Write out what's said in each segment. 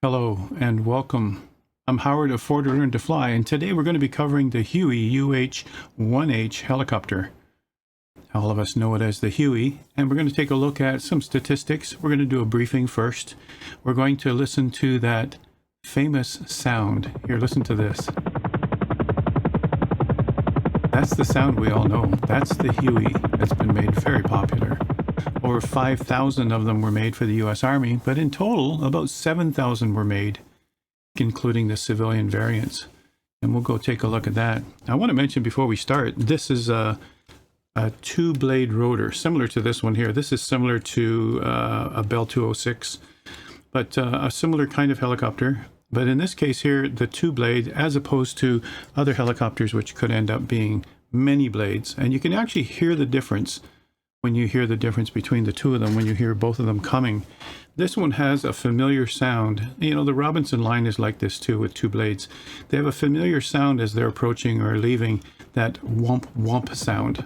Hello and welcome. I'm Howard of Ford to Learn to Fly, and today we're going to be covering the Huey UH-1H helicopter. All of us know it as the Huey, and we're going to take a look at some statistics. We're going to do a briefing first. We're going to listen to that famous sound. Here, listen to this. That's the sound we all know. That's the Huey that's been made very popular. Over 5,000 of them were made for the U.S. Army, but in total, about 7,000 were made, including the civilian variants. And we'll go take a look at that. I want to mention before we start, this is a two-blade rotor, similar to this one here. This is similar to a Bell 206, but a similar kind of helicopter. But in this case here, the two-blade, as opposed to other helicopters, which could end up being many blades. And you can actually hear the difference when you hear the difference between the two of them, when you hear both of them coming. This one has a familiar sound. You know, the Robinson line is like this too, with two blades. They have a familiar sound as they're approaching or leaving, that whomp whomp sound.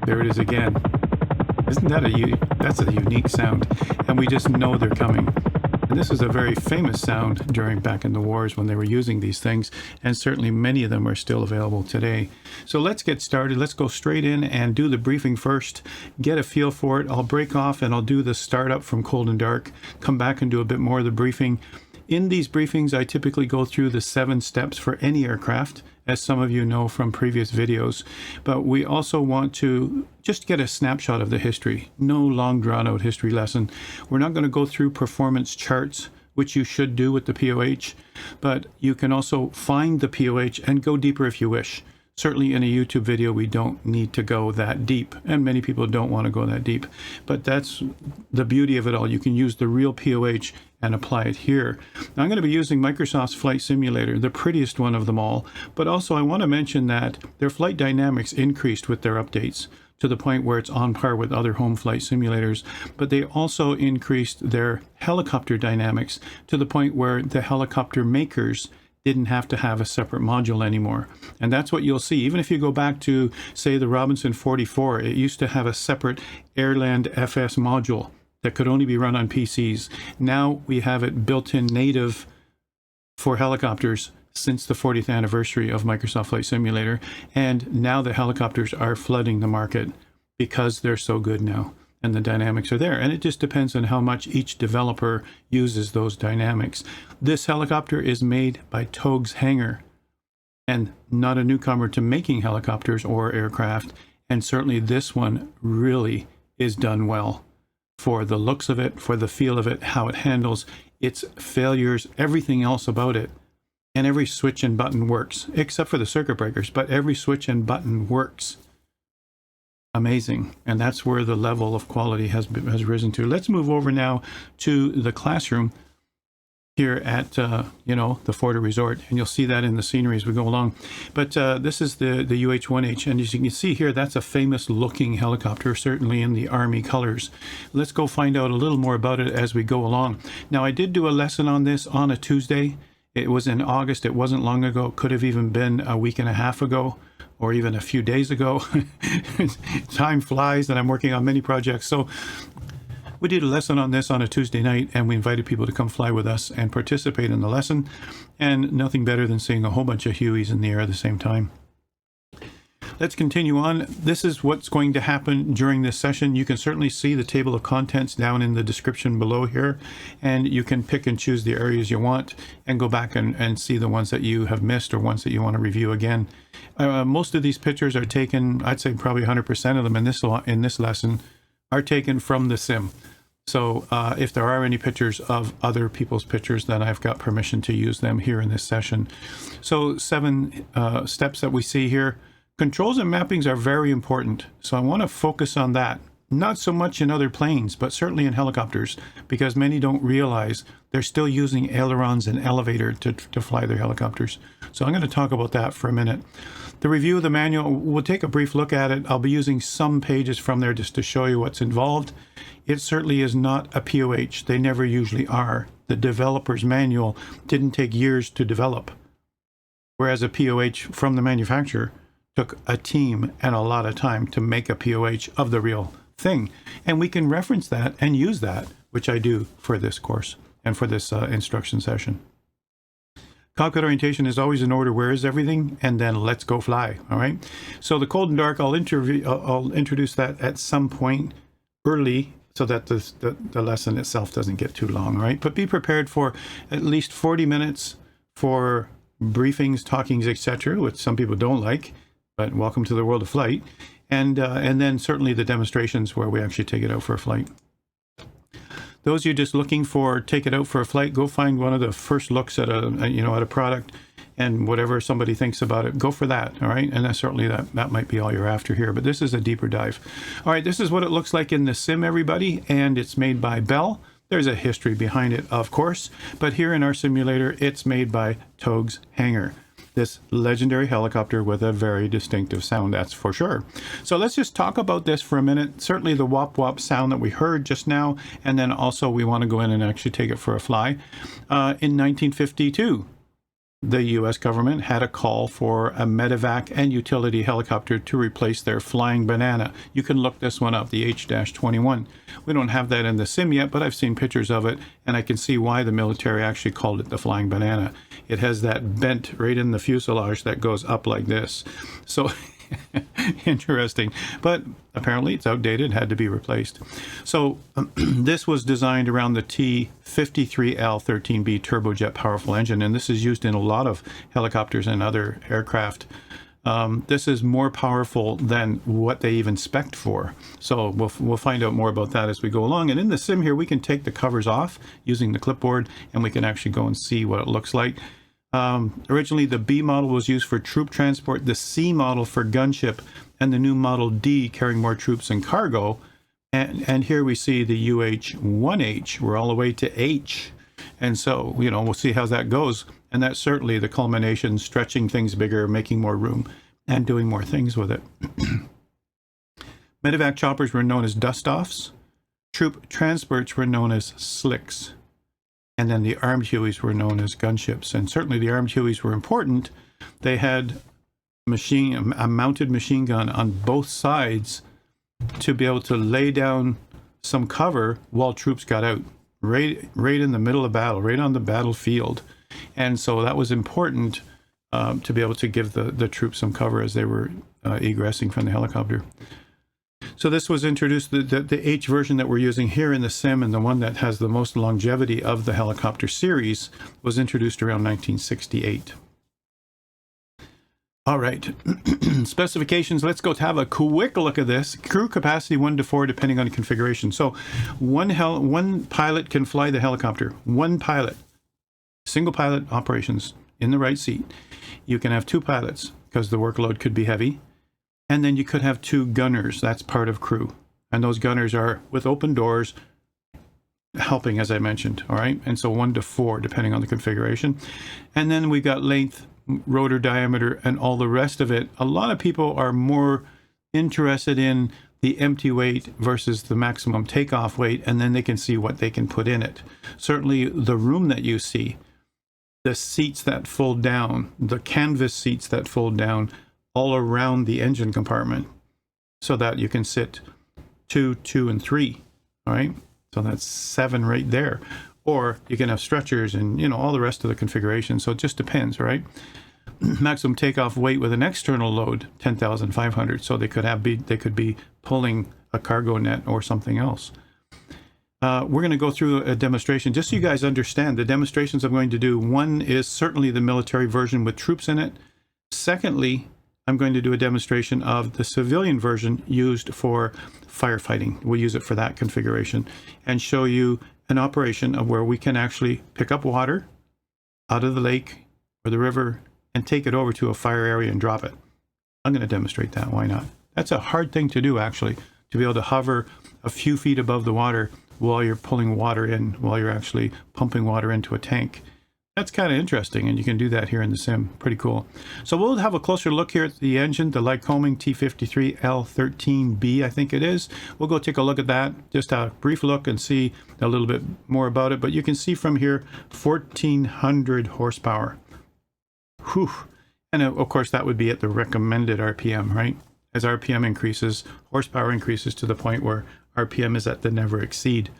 There it is again. Isn't that that's a unique sound? And we just know they're coming. And this is a very famous sound back in the wars when they were using these things, and certainly many of them are still available today. So let's get started. Let's go straight in and do the briefing first, get a feel for it. I'll break off and I'll do the startup from cold and dark, come back and do a bit more of the briefing. In these briefings, I typically go through the 7 steps for any aircraft, as some of you know from previous videos, but we also want to just get a snapshot of the history. No long drawn-out history lesson. We're not going to go through performance charts, which you should do with the POH, but you can also find the POH and go deeper if you wish. Certainly in a YouTube video, we don't need to go that deep, and many people don't want to go that deep, but that's the beauty of it all. You can use the real POH and apply it here. Now, I'm going to be using Microsoft's Flight Simulator, the prettiest one of them all, but also I want to mention that their flight dynamics increased with their updates to the point where it's on par with other home flight simulators, but they also increased their helicopter dynamics to the point where the helicopter makers didn't have to have a separate module anymore. And that's what you'll see. Even if you go back to, say, the Robinson 44, it used to have a separate Airland FS module that could only be run on PCs. Now we have it built in native for helicopters since the 40th anniversary of Microsoft Flight Simulator. And now the helicopters are flooding the market because they're so good now and the dynamics are there. And it just depends on how much each developer uses those dynamics. This helicopter is made by Togue's Hangar, and not a newcomer to making helicopters or aircraft. And certainly this one really is done well for the looks of it, for the feel of it, how it handles its failures, everything else about it. And every switch and button works, except for the circuit breakers, but every switch and button works. Amazing. And that's where the level of quality has risen to. Let's move over now to the classroom here at the Ford Resort, and you'll see that in the scenery as we go along. But this is the UH-1H, and as you can see here, that's a famous looking helicopter, certainly in the Army colors. Let's go find out a little more about it as we go along. Now, I did do a lesson on this on a Tuesday. It was in August. It wasn't long ago. It could have even been a week and a half ago, or even a few days ago. Time flies, and I'm working on many projects. So we did a lesson on this on a Tuesday night, and we invited people to come fly with us and participate in the lesson. And nothing better than seeing a whole bunch of Hueys in the air at the same time. Let's continue on. This is what's going to happen during this session. You can certainly see the table of contents down in the description below here, and you can pick and choose the areas you want and go back and see the ones that you have missed or ones that you want to review again. Most of these pictures are taken, I'd say probably 100% of them in this lesson are taken from the sim. So if there are any pictures of other people's pictures, then I've got permission to use them here in this session. So 7 steps that we see here. Controls and mappings are very important, so I want to focus on that. Not so much in other planes, but certainly in helicopters, because many don't realize they're still using ailerons and elevator to fly their helicopters. So I'm going to talk about that for a minute. The review of the manual, we'll take a brief look at it. I'll be using some pages from there just to show you what's involved. It certainly is not a POH. They never usually are. The developer's manual didn't take years to develop, whereas a POH from the manufacturer took a team and a lot of time to make a POH of the real thing. And we can reference that and use that, which I do for this course. and for this instruction session. Cockpit orientation is always in order. Where is everything? And then let's go fly. All right. So the cold and dark, I'll introduce that at some point early so that the lesson itself doesn't get too long. All right. But be prepared for at least 40 minutes for briefings, talkings, etc., which some people don't like, but welcome to the world of flight. And then certainly the demonstrations where we actually take it out for a flight. Those of you just looking for take it out for a flight, go find one of the first looks at a product, and whatever somebody thinks about it, go for that. All right, and certainly that might be all you're after here. But this is a deeper dive. All right, this is what it looks like in the sim, everybody, and it's made by Bell. There's a history behind it, of course, but here in our simulator, it's made by Togue's Hangar. This legendary helicopter with a very distinctive sound, that's for sure. So let's just talk about this for a minute. Certainly the wop wop sound that we heard just now, and then also we want to go in and actually take it for a fly. In 1952, the U.S. government had a call for a medevac and utility helicopter to replace their Flying Banana. You can look this one up, the H-21. We don't have that in the sim yet, but I've seen pictures of it, and I can see why the military actually called it the Flying Banana. It has that bent right in the fuselage that goes up like this. So interesting, but apparently it's outdated, had to be replaced. So this was designed around the T-53L-13B turbojet powerful engine, and this is used in a lot of helicopters and other aircraft. This is more powerful than what they even spec'd for. So we'll find out more about that as we go along. And in the sim here, we can take the covers off using the clipboard, and we can actually go and see what it looks like. Originally, the B model was used for troop transport, the C model for gunship, and the new Model D carrying more troops and cargo. And here we see the UH-1H. We're all the way to H. And so, we'll see how that goes. And that's certainly the culmination, stretching things bigger, making more room, and doing more things with it. Medevac choppers were known as dust-offs. Troop transports were known as slicks. And then the armed Hueys were known as gunships. And certainly the armed Hueys were important. They had a mounted machine gun on both sides to be able to lay down some cover while troops got out, right in the middle of battle, right on the battlefield. And so that was important to be able to give the troops some cover as they were egressing from the helicopter. So this was introduced, the H version that we're using here in the sim, and the one that has the most longevity of the helicopter series, was introduced around 1968. All right, specifications. Let's go have a quick look at this. Crew capacity 1 to 4, depending on the configuration. So one pilot can fly the helicopter. One pilot, single pilot operations in the right seat. You can have 2 pilots because the workload could be heavy. And then you could have 2 gunners. That's part of crew. And those gunners are with open doors, helping, as I mentioned. All right. And so 1 to 4, depending on the configuration. And then we've got length, rotor diameter, and all the rest of it. A lot of people are more interested in the empty weight versus the maximum takeoff weight, and then they can see what they can put in it. Certainly the room that you see, the seats that fold down, the canvas seats that fold down, all around the engine compartment, so that you can sit 2, 2, and 3. All right, so that's 7 right there. Or you can have stretchers and all the rest of the configuration. So it just depends, right? Maximum takeoff weight with an external load 10,500. So they could be pulling a cargo net or something else. We're going to go through a demonstration just so you guys understand the demonstrations I'm going to do. One is certainly the military version with troops in it. Secondly, I'm going to do a demonstration of the civilian version used for firefighting. We'll use it for that configuration and show you an operation of where we can actually pick up water out of the lake or the river and take it over to a fire area and drop it. I'm going to demonstrate that. Why not? That's a hard thing to do, actually, to be able to hover a few feet above the water while you're pulling water in, while you're actually pumping water into a tank. That's kind of interesting, and you can do that here in the sim. Pretty cool. So we'll have a closer look here at the engine, the Lycoming T-53L-13B, I think it is. We'll go take a look at that, just a brief look and see a little bit more about it. But you can see from here, 1,400 horsepower. Whew. And of course, that would be at the recommended RPM, right? As RPM increases, horsepower increases to the point where RPM is at the never exceed.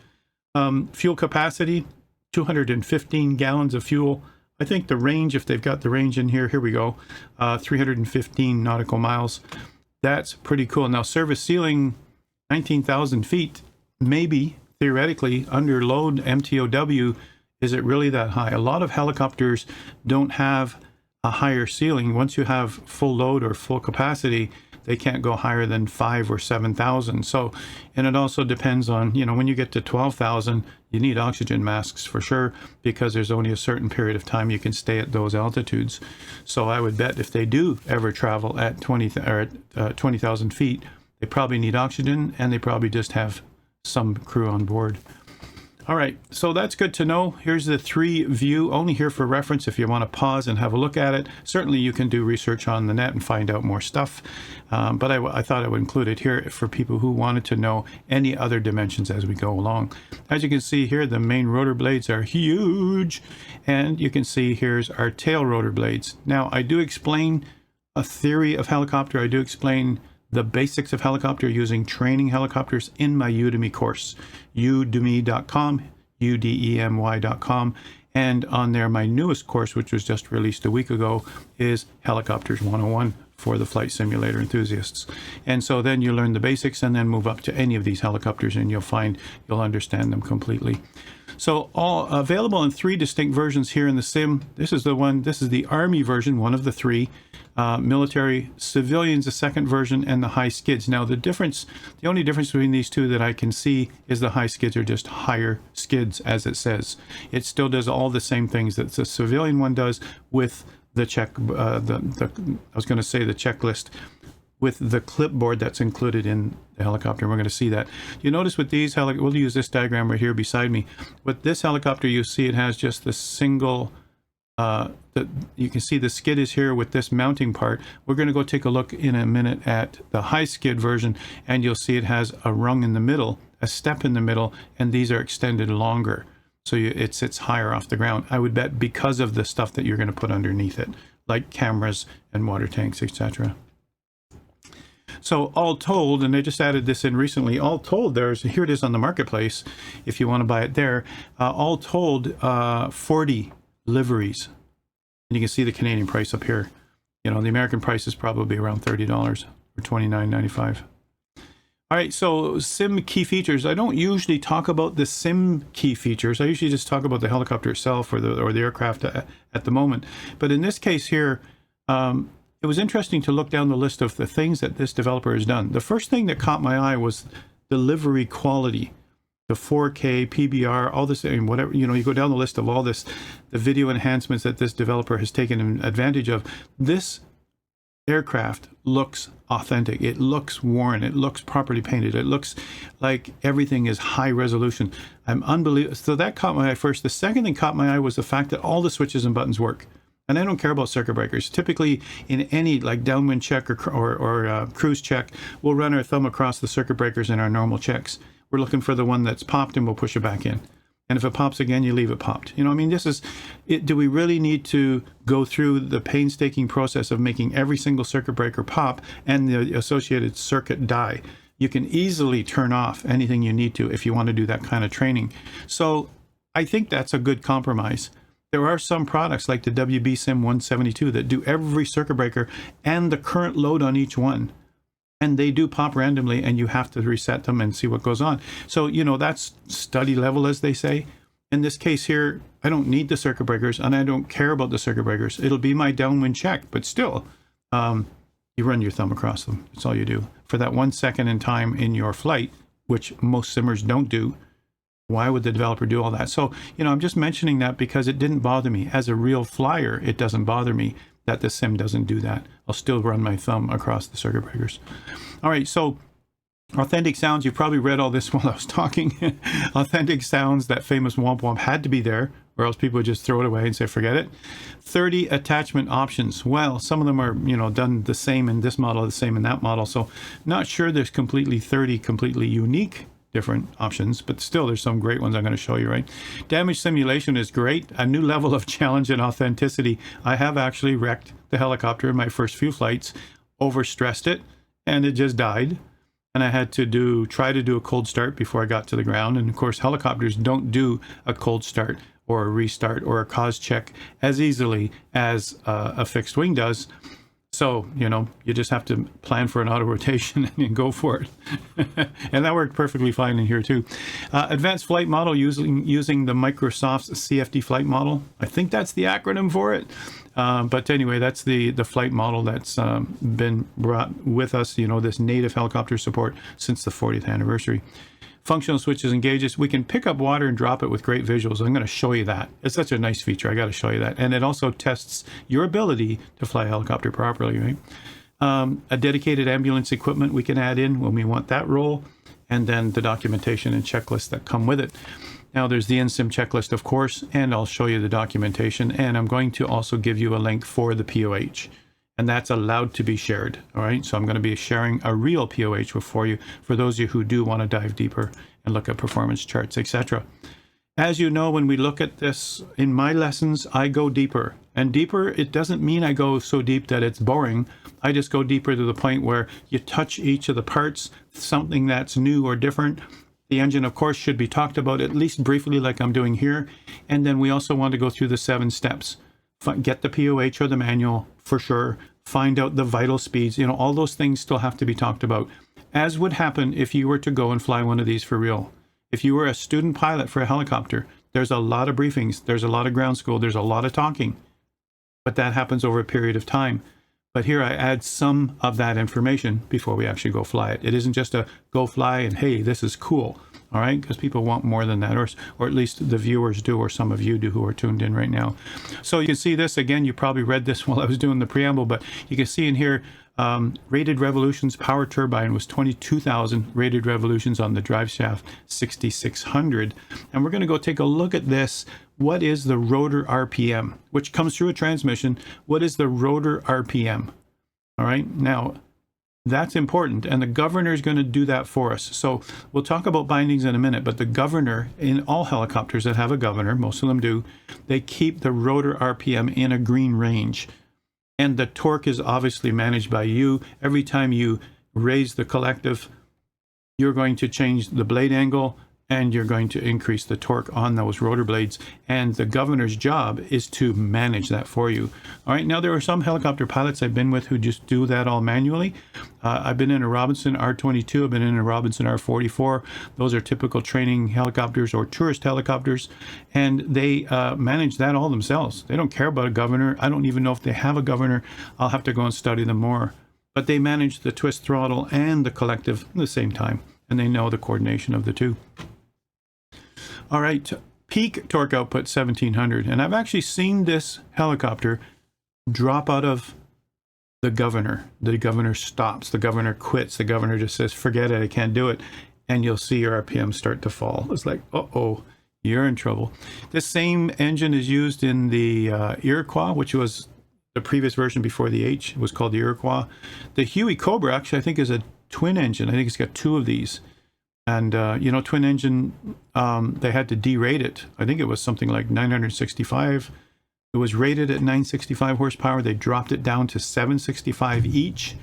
Fuel capacity, 215 gallons of fuel. I think the range, if they've got the range in here, here we go, 315 nautical miles. That's pretty cool. Now, service ceiling, 19,000 feet, maybe, theoretically, under load MTOW, is it really that high? A lot of helicopters don't have a higher ceiling. Once you have full load or full capacity, they can't go higher than 5,000 or 7,000. So, and it also depends on, you know, when you get to 12,000, you need oxygen masks for sure, because there's only a certain period of time you can stay at those altitudes. So I would bet if they do ever travel at 20,000 feet, they probably need oxygen, and they probably just have some crew on board. All right, so that's good to know. Here's the 3 view, only here for reference if you want to pause and have a look at it. Certainly you can do research on the net and find out more stuff, but I thought I would include it here for people who wanted to know any other dimensions as we go along. As you can see here, the main rotor blades are huge, and you can see here's our tail rotor blades. Now, I do explain a theory of helicopter. I do explain the basics of helicopter using training helicopters in my Udemy course, udemy.com, udemy.com. And on there, my newest course, which was just released a week ago, is Helicopters 101 for the flight simulator enthusiasts. And so then you learn the basics and then move up to any of these helicopters, and you'll find you'll understand them completely. So all available in 3 distinct versions here in the sim. This is the one, this is the Army version, one of the 3. Military, civilians, the second version, and the high skids. Now the only difference between these 2 that I can see is the high skids are just higher skids, as it says. It still does all the same things that the civilian one does, with the I was going to say the checklist, with the clipboard that's included in the helicopter. We're going to see that. You notice with these we'll use this diagram right here beside me. With this helicopter, you see it has just the single. You can see the skid is here with this mounting part. We're going to go take a look in a minute at the high skid version, and you'll see it has a rung in the middle, a step in the middle, and these are extended longer. So it sits higher off the ground. I would bet because of the stuff that you're going to put underneath it, like cameras and water tanks, etc. So all told, and they just added this in recently, all told, here it is on the marketplace if you want to buy it there. All told, 40 liveries. And you can see the Canadian price up here. You know, the American price is probably around $30 or $29.95. All right, so sim key features. I don't usually talk about the sim key features. I usually just talk about the helicopter itself or the aircraft at the moment. But in this case here, it was interesting to look down the list of the things that this developer has done. The first thing that caught my eye was the livery quality. The 4K, PBR, all this, and whatever, you know, you go down the list of all this, the video enhancements that this developer has taken advantage of. This aircraft looks authentic. It looks worn. It looks properly painted. It looks like everything is high resolution. I'm unbelievable. So that caught my eye first. The second thing caught my eye was the fact that all the switches and buttons work. And I don't care about circuit breakers. Typically, in any like downwind check or cruise check, we'll run our thumb across the circuit breakers in our normal checks. We're looking for the one that's popped, and we'll push it back in. And if it pops again, you leave it popped. You know, I mean, this is it. Do we really need to go through the painstaking process of making every single circuit breaker pop and the associated circuit die? You can easily turn off anything you need to if you want to do that kind of training. So I think that's a good compromise. There are some products like the WB Sim 172 that do every circuit breaker and the current load on each one. And they do pop randomly, and you have to reset them and see what goes on. So, you know, that's study level, as they say. In this case here, I don't need the circuit breakers, and I don't care about the circuit breakers. It'll be my downwind check, but still, you run your thumb across them. That's all you do. For that 1 second in time in your flight, which most simmers don't do, why would the developer do all that? So, you know, I'm just mentioning that because it didn't bother me. As a real flyer, it doesn't bother me that the sim doesn't do that. I'll still run my thumb across the circuit breakers. All right, so authentic sounds. You've probably read all this while I was talking. Authentic sounds, that famous womp womp had to be there, or else people would just throw it away and say, forget it. 30 attachment options. Well, some of them are, you know, done the same in this model, the same in that model. So not sure there's 30 completely unique different options, but still there's some great ones I'm going to show you, right? Damage simulation is great. A new level of challenge and authenticity. I have actually wrecked the helicopter in my first few flights, overstressed it, and it just died. And I had to try to do a cold start before I got to the ground. And of course, helicopters don't do a cold start or a restart or a cause check as easily as a fixed wing does. So, you just have to plan for an auto rotation and go for it. And that worked perfectly fine in here too. Advanced flight model using the Microsoft's CFD flight model. I think that's the acronym for it. But anyway, that's the flight model that's been brought with us, this native helicopter support since the 40th anniversary. Functional switches and gauges. We can pick up water and drop it with great visuals. I'm going to show you that. It's such a nice feature. I got to show you that. And it also tests your ability to fly a helicopter properly, right? A dedicated ambulance equipment we can add in when we want that role, and then the documentation and checklists that come with it. Now there's the NSIM checklist, of course, and I'll show you the documentation, and I'm going to also give you a link for the POH. And that's allowed to be shared. All right, so I'm going to be sharing a real POH for you, for those of you who do want to dive deeper and look at performance charts, etc. As you know, when we look at this in my lessons, I go deeper. And deeper, it doesn't mean I go so deep that it's boring. I just go deeper to the point where you touch each of the parts, something that's new or different. The engine, of course, should be talked about at least briefly like I'm doing here. And then we also want to go through the 7 steps. Get the POH or the manual for sure. Find out the vital speeds. All those things still have to be talked about, as would happen if you were to go and fly one of these for real. If you were a student pilot for a helicopter, there's a lot of briefings, there's a lot of ground school, there's a lot of talking, but that happens over a period of time. But here I add some of that information before we actually go fly it. It isn't just a go fly and hey, this is cool. All right, because people want more than that, or at least the viewers do, or some of you do who are tuned in right now. So you can see this again. You probably read this while I was doing the preamble, but you can see in here, rated revolutions, power turbine was 22,000, rated revolutions on the drive shaft 6,600. And we're going to go take a look at this. What is the rotor RPM, which comes through a transmission? What is the rotor RPM? All right, now that's important, and the governor is going to do that for us. So we'll talk about bindings in a minute, but the governor in all helicopters that have a governor, most of them do, they keep the rotor RPM in a green range. And the torque is obviously managed by you. Every time you raise the collective, you're going to change the blade angle, and you're going to increase the torque on those rotor blades. And the governor's job is to manage that for you. All right, now there are some helicopter pilots I've been with who just do that all manually. I've been in a Robinson R22, I've been in a Robinson R44. Those are typical training helicopters or tourist helicopters, and they manage that all themselves. They don't care about a governor. I don't even know if they have a governor. I'll have to go and study them more. But they manage the twist throttle and the collective at the same time, and they know the coordination of the two. All right, peak torque output 1700, and I've actually seen this helicopter drop out of the governor. The governor stops, the governor quits, the governor just says, forget it, I can't do it. And you'll see your RPM start to fall. It's like, uh-oh, you're in trouble. This same engine is used in the Iroquois, which was the previous version before the H. It was called the Iroquois. The Huey Cobra actually, I think, is a twin engine. I think it's got 2 of these. And, twin engine, they had to derate it. I think it was something like 965. It was rated at 965 horsepower. They dropped it down to 765 each.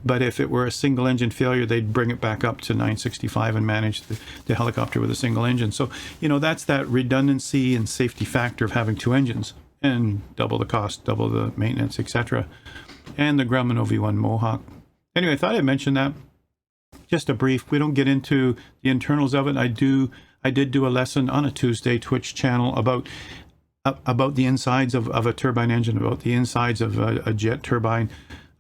But if it were a single engine failure, they'd bring it back up to 965 and manage the helicopter with a single engine. So, that's that redundancy and safety factor of having 2 engines, and double the cost, double the maintenance, etc. And the Grumman OV1 Mohawk. Anyway, I thought I'd mention that. Just a brief. We don't get into the internals of it. I did do a lesson on a Tuesday Twitch channel about the insides of a turbine engine, about the insides of a jet turbine,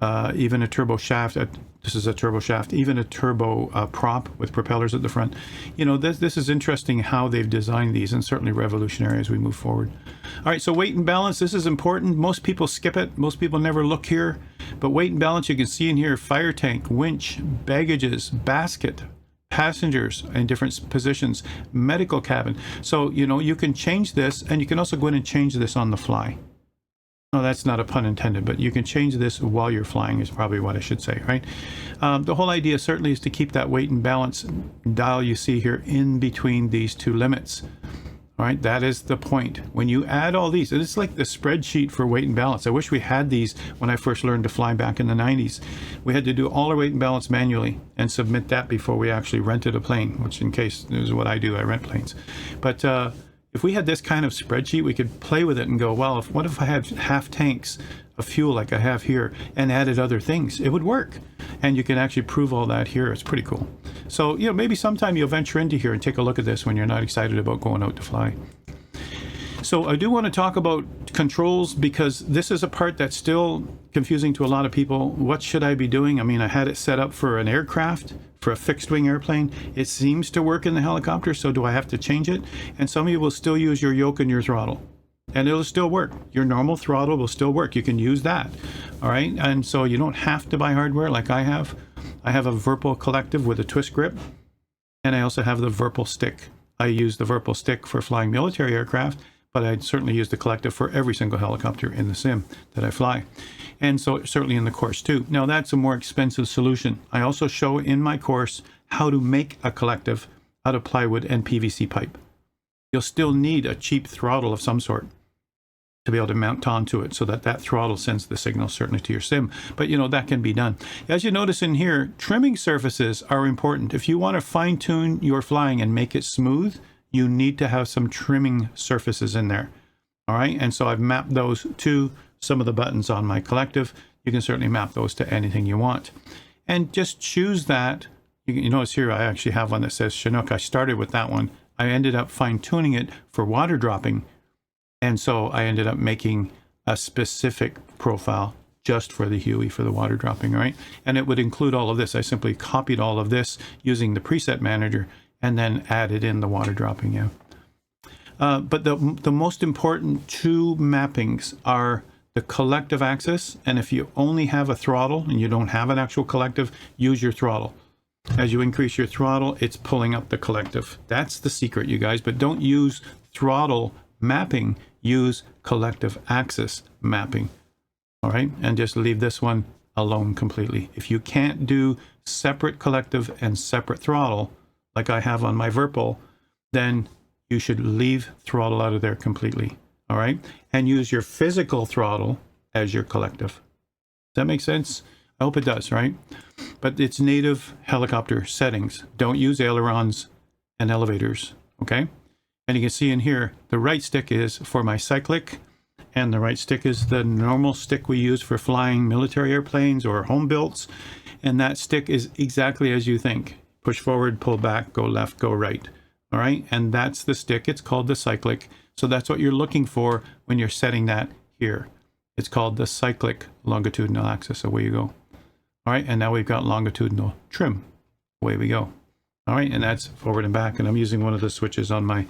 even a turbo shaft. This is a turbo shaft, even a turbo prop with propellers at the front. This is interesting how they've designed these, and certainly revolutionary as we move forward. All right, so weight and balance. This is important. Most people skip it. Most people never look here. But weight and balance, you can see in here, fire tank, winch, baggages, basket, passengers in different positions, medical cabin. So, you can change this, and you can also go in and change this on the fly. No, that's not a pun intended, but you can change this while you're flying is probably what I should say, right? The whole idea certainly is to keep that weight and balance dial you see here in between these 2 limits. All right, that is the point. When you add all these, it's like the spreadsheet for weight and balance. I wish we had these when I first learned to fly back in the 90s. We had to do all our weight and balance manually and submit that before we actually rented a plane, which in case, this is what I do, I rent planes. But If we had this kind of spreadsheet, we could play with it and go, well, what if I had half tanks of fuel like I have here and added other things? It would work. And you can actually prove all that here. It's pretty cool. So, you know, maybe sometime you'll venture into here and take a look at this when you're not excited about going out to fly. So I do want to talk about controls, because this is a part that's still confusing to a lot of people. What should I be doing? I mean, I had it set up for an aircraft, for a fixed wing airplane. It seems to work in the helicopter, so do I have to change it? And some of you will still use your yoke and your throttle, and it'll still work. Your normal throttle will still work. You can use that, all right? And so you don't have to buy hardware like I have. I have a Virpil collective with a twist grip, and I also have the Virpil stick. I use the Virpil stick for flying military aircraft, but I'd certainly use the collective for every single helicopter in the sim that I fly. And so certainly in the course too. Now that's a more expensive solution. I also show in my course how to make a collective out of plywood and PVC pipe. You'll still need a cheap throttle of some sort to be able to mount onto it so that that throttle sends the signal certainly to your sim. But you know, that can be done. As you notice in here, trimming surfaces are important. If you want to fine tune your flying and make it smooth, you need to have some trimming surfaces in there. All right, and so I've mapped those to some of the buttons on my collective. You can certainly map those to anything you want. And just choose that. You notice here I actually have one that says Chinook. I started with that one. I ended up fine-tuning it for water dropping. And so I ended up making a specific profile just for the Huey for the water dropping, all right? And it would include all of this. I simply copied all of this using the preset manager and then added in the water dropping, yeah. But the most important two mappings are the collective axis, and if you only have a throttle and you don't have an actual collective, use your throttle. As you increase your throttle, it's pulling up the collective. That's the secret, you guys, but don't use throttle mapping, use collective axis mapping, all right? And just leave this one alone completely. If you can't do separate collective and separate throttle, like I have on my Virpil, then you should leave throttle out of there completely, all right? And use your physical throttle as your collective. Does that make sense? I hope it does, right? But it's native helicopter settings. Don't use ailerons and elevators, okay? And you can see in here, the right stick is for my cyclic, and the right stick is the normal stick we use for flying military airplanes or home builts. And that stick is exactly as you think. Push forward, pull back, go left, go right. All right, and that's the stick. It's called the cyclic. So that's what you're looking for when you're setting that here. It's called the cyclic longitudinal axis. Away you go. All right, and now we've got longitudinal trim. Away we go. All right, and that's forward and back. And I'm using one of the switches on my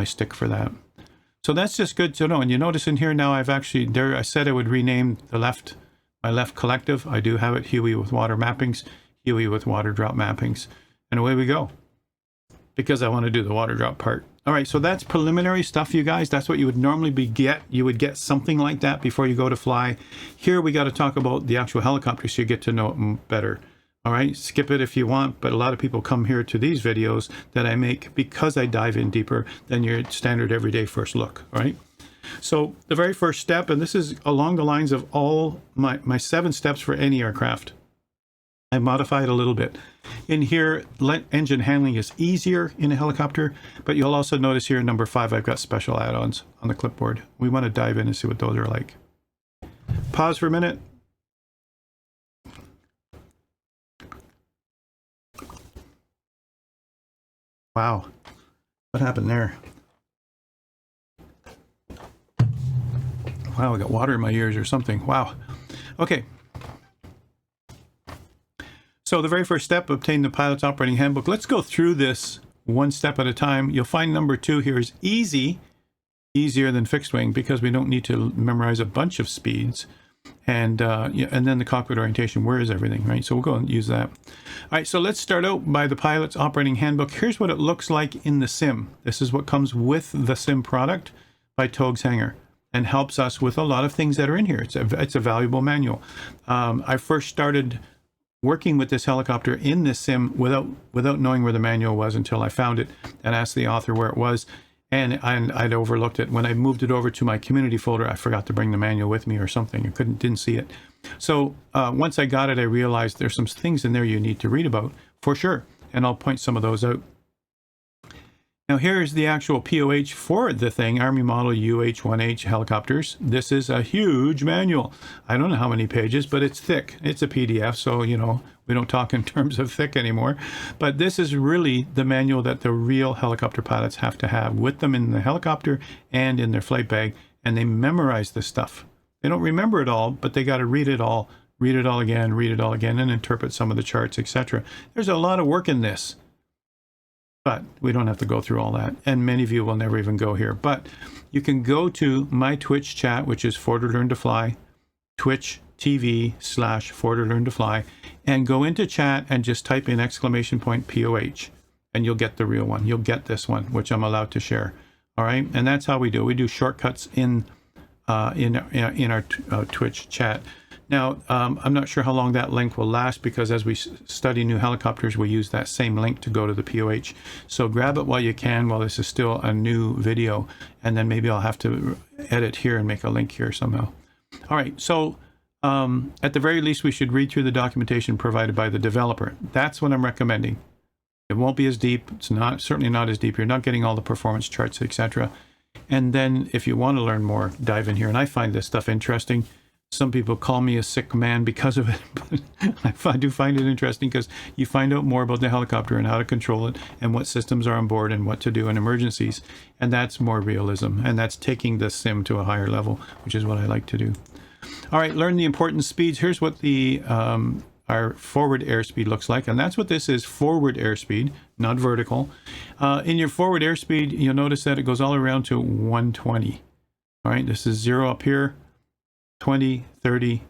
stick for that. So that's just good to know. And you notice in here now, I've actually there. I said I would rename the my left collective. I do have it Huey with water mappings, Huey with water drop mappings. And away we go, because I want to do the water drop part. All right, so that's preliminary stuff, you guys. That's what you would normally you would get something like that before you go to fly. Here we got to talk about the actual helicopter so you get to know it better. All right, skip it if you want, but a lot of people come here to these videos that I make because I dive in deeper than your standard everyday first look, all right? So the very first step, and this is along the lines of all my 7 steps for any aircraft. I modified a little bit. In here, engine handling is easier in a helicopter, but you'll also notice here in number 5, I've got special add-ons on the clipboard. We want to dive in and see what those are like. Pause for a minute. Wow, what happened there? Wow, I got water in my ears or something. Wow. Okay. So the very first step, obtain the pilot's operating handbook. Let's go through this one step at a time. You'll find number 2 here is easy, easier than fixed wing, because we don't need to memorize a bunch of speeds. And and then the cockpit orientation, where is everything, right? So we'll go and use that. All right, so let's start out by the pilot's operating handbook. Here's what it looks like in the sim. This is what comes with the sim product by Togs Hanger, and helps us with a lot of things that are in here. It's a valuable manual. I first started working with this helicopter in this sim without knowing where the manual was until I found it and asked the author where it was. And I'd overlooked it. When I moved it over to my community folder, I forgot to bring the manual with me or something. I didn't see it. So once I got it, I realized there's some things in there you need to read about for sure. And I'll point some of those out. Now here's the actual POH for the thing, Army Model UH-1H helicopters. This is a huge manual. I don't know how many pages, but it's thick. It's a PDF, so, you know, we don't talk in terms of thick anymore. But this is really the manual that the real helicopter pilots have to have with them in the helicopter and in their flight bag, and they memorize this stuff. They don't remember it all, but they got to read it all again, and interpret some of the charts, etc. There's a lot of work in this. But we don't have to go through all that. And many of you will never even go here. But you can go to my Twitch chat, which is For to Learn to Fly, Twitch TV/For to Learn to Fly, and go into chat and just type in !POH, and you'll get the real one. You'll get this one, which I'm allowed to share. All right. And that's how we do. We do shortcuts in our Twitch chat. Now, I'm not sure how long that link will last, because as we study new helicopters, we use that same link to go to the POH. So grab it while you can, while this is still a new video, and then maybe I'll have to edit here and make a link here somehow. All right, so at the very least, we should read through the documentation provided by the developer. That's what I'm recommending. It won't be as deep. It's certainly not as deep. You're not getting all the performance charts, etc. And then if you want to learn more, dive in here. And I find this stuff interesting. Some people call me a sick man because of it, but I do find it interesting, because you find out more about the helicopter and how to control it and what systems are on board and what to do in emergencies. And that's more realism, and that's taking the sim to a higher level, which is what I like to do. All right, learn the important speeds. Here's what the our forward airspeed looks like, and that's what this is, forward airspeed, not vertical. In your forward airspeed, you'll notice that it goes all around to 120. All right, this is 0 up here. 20, 30,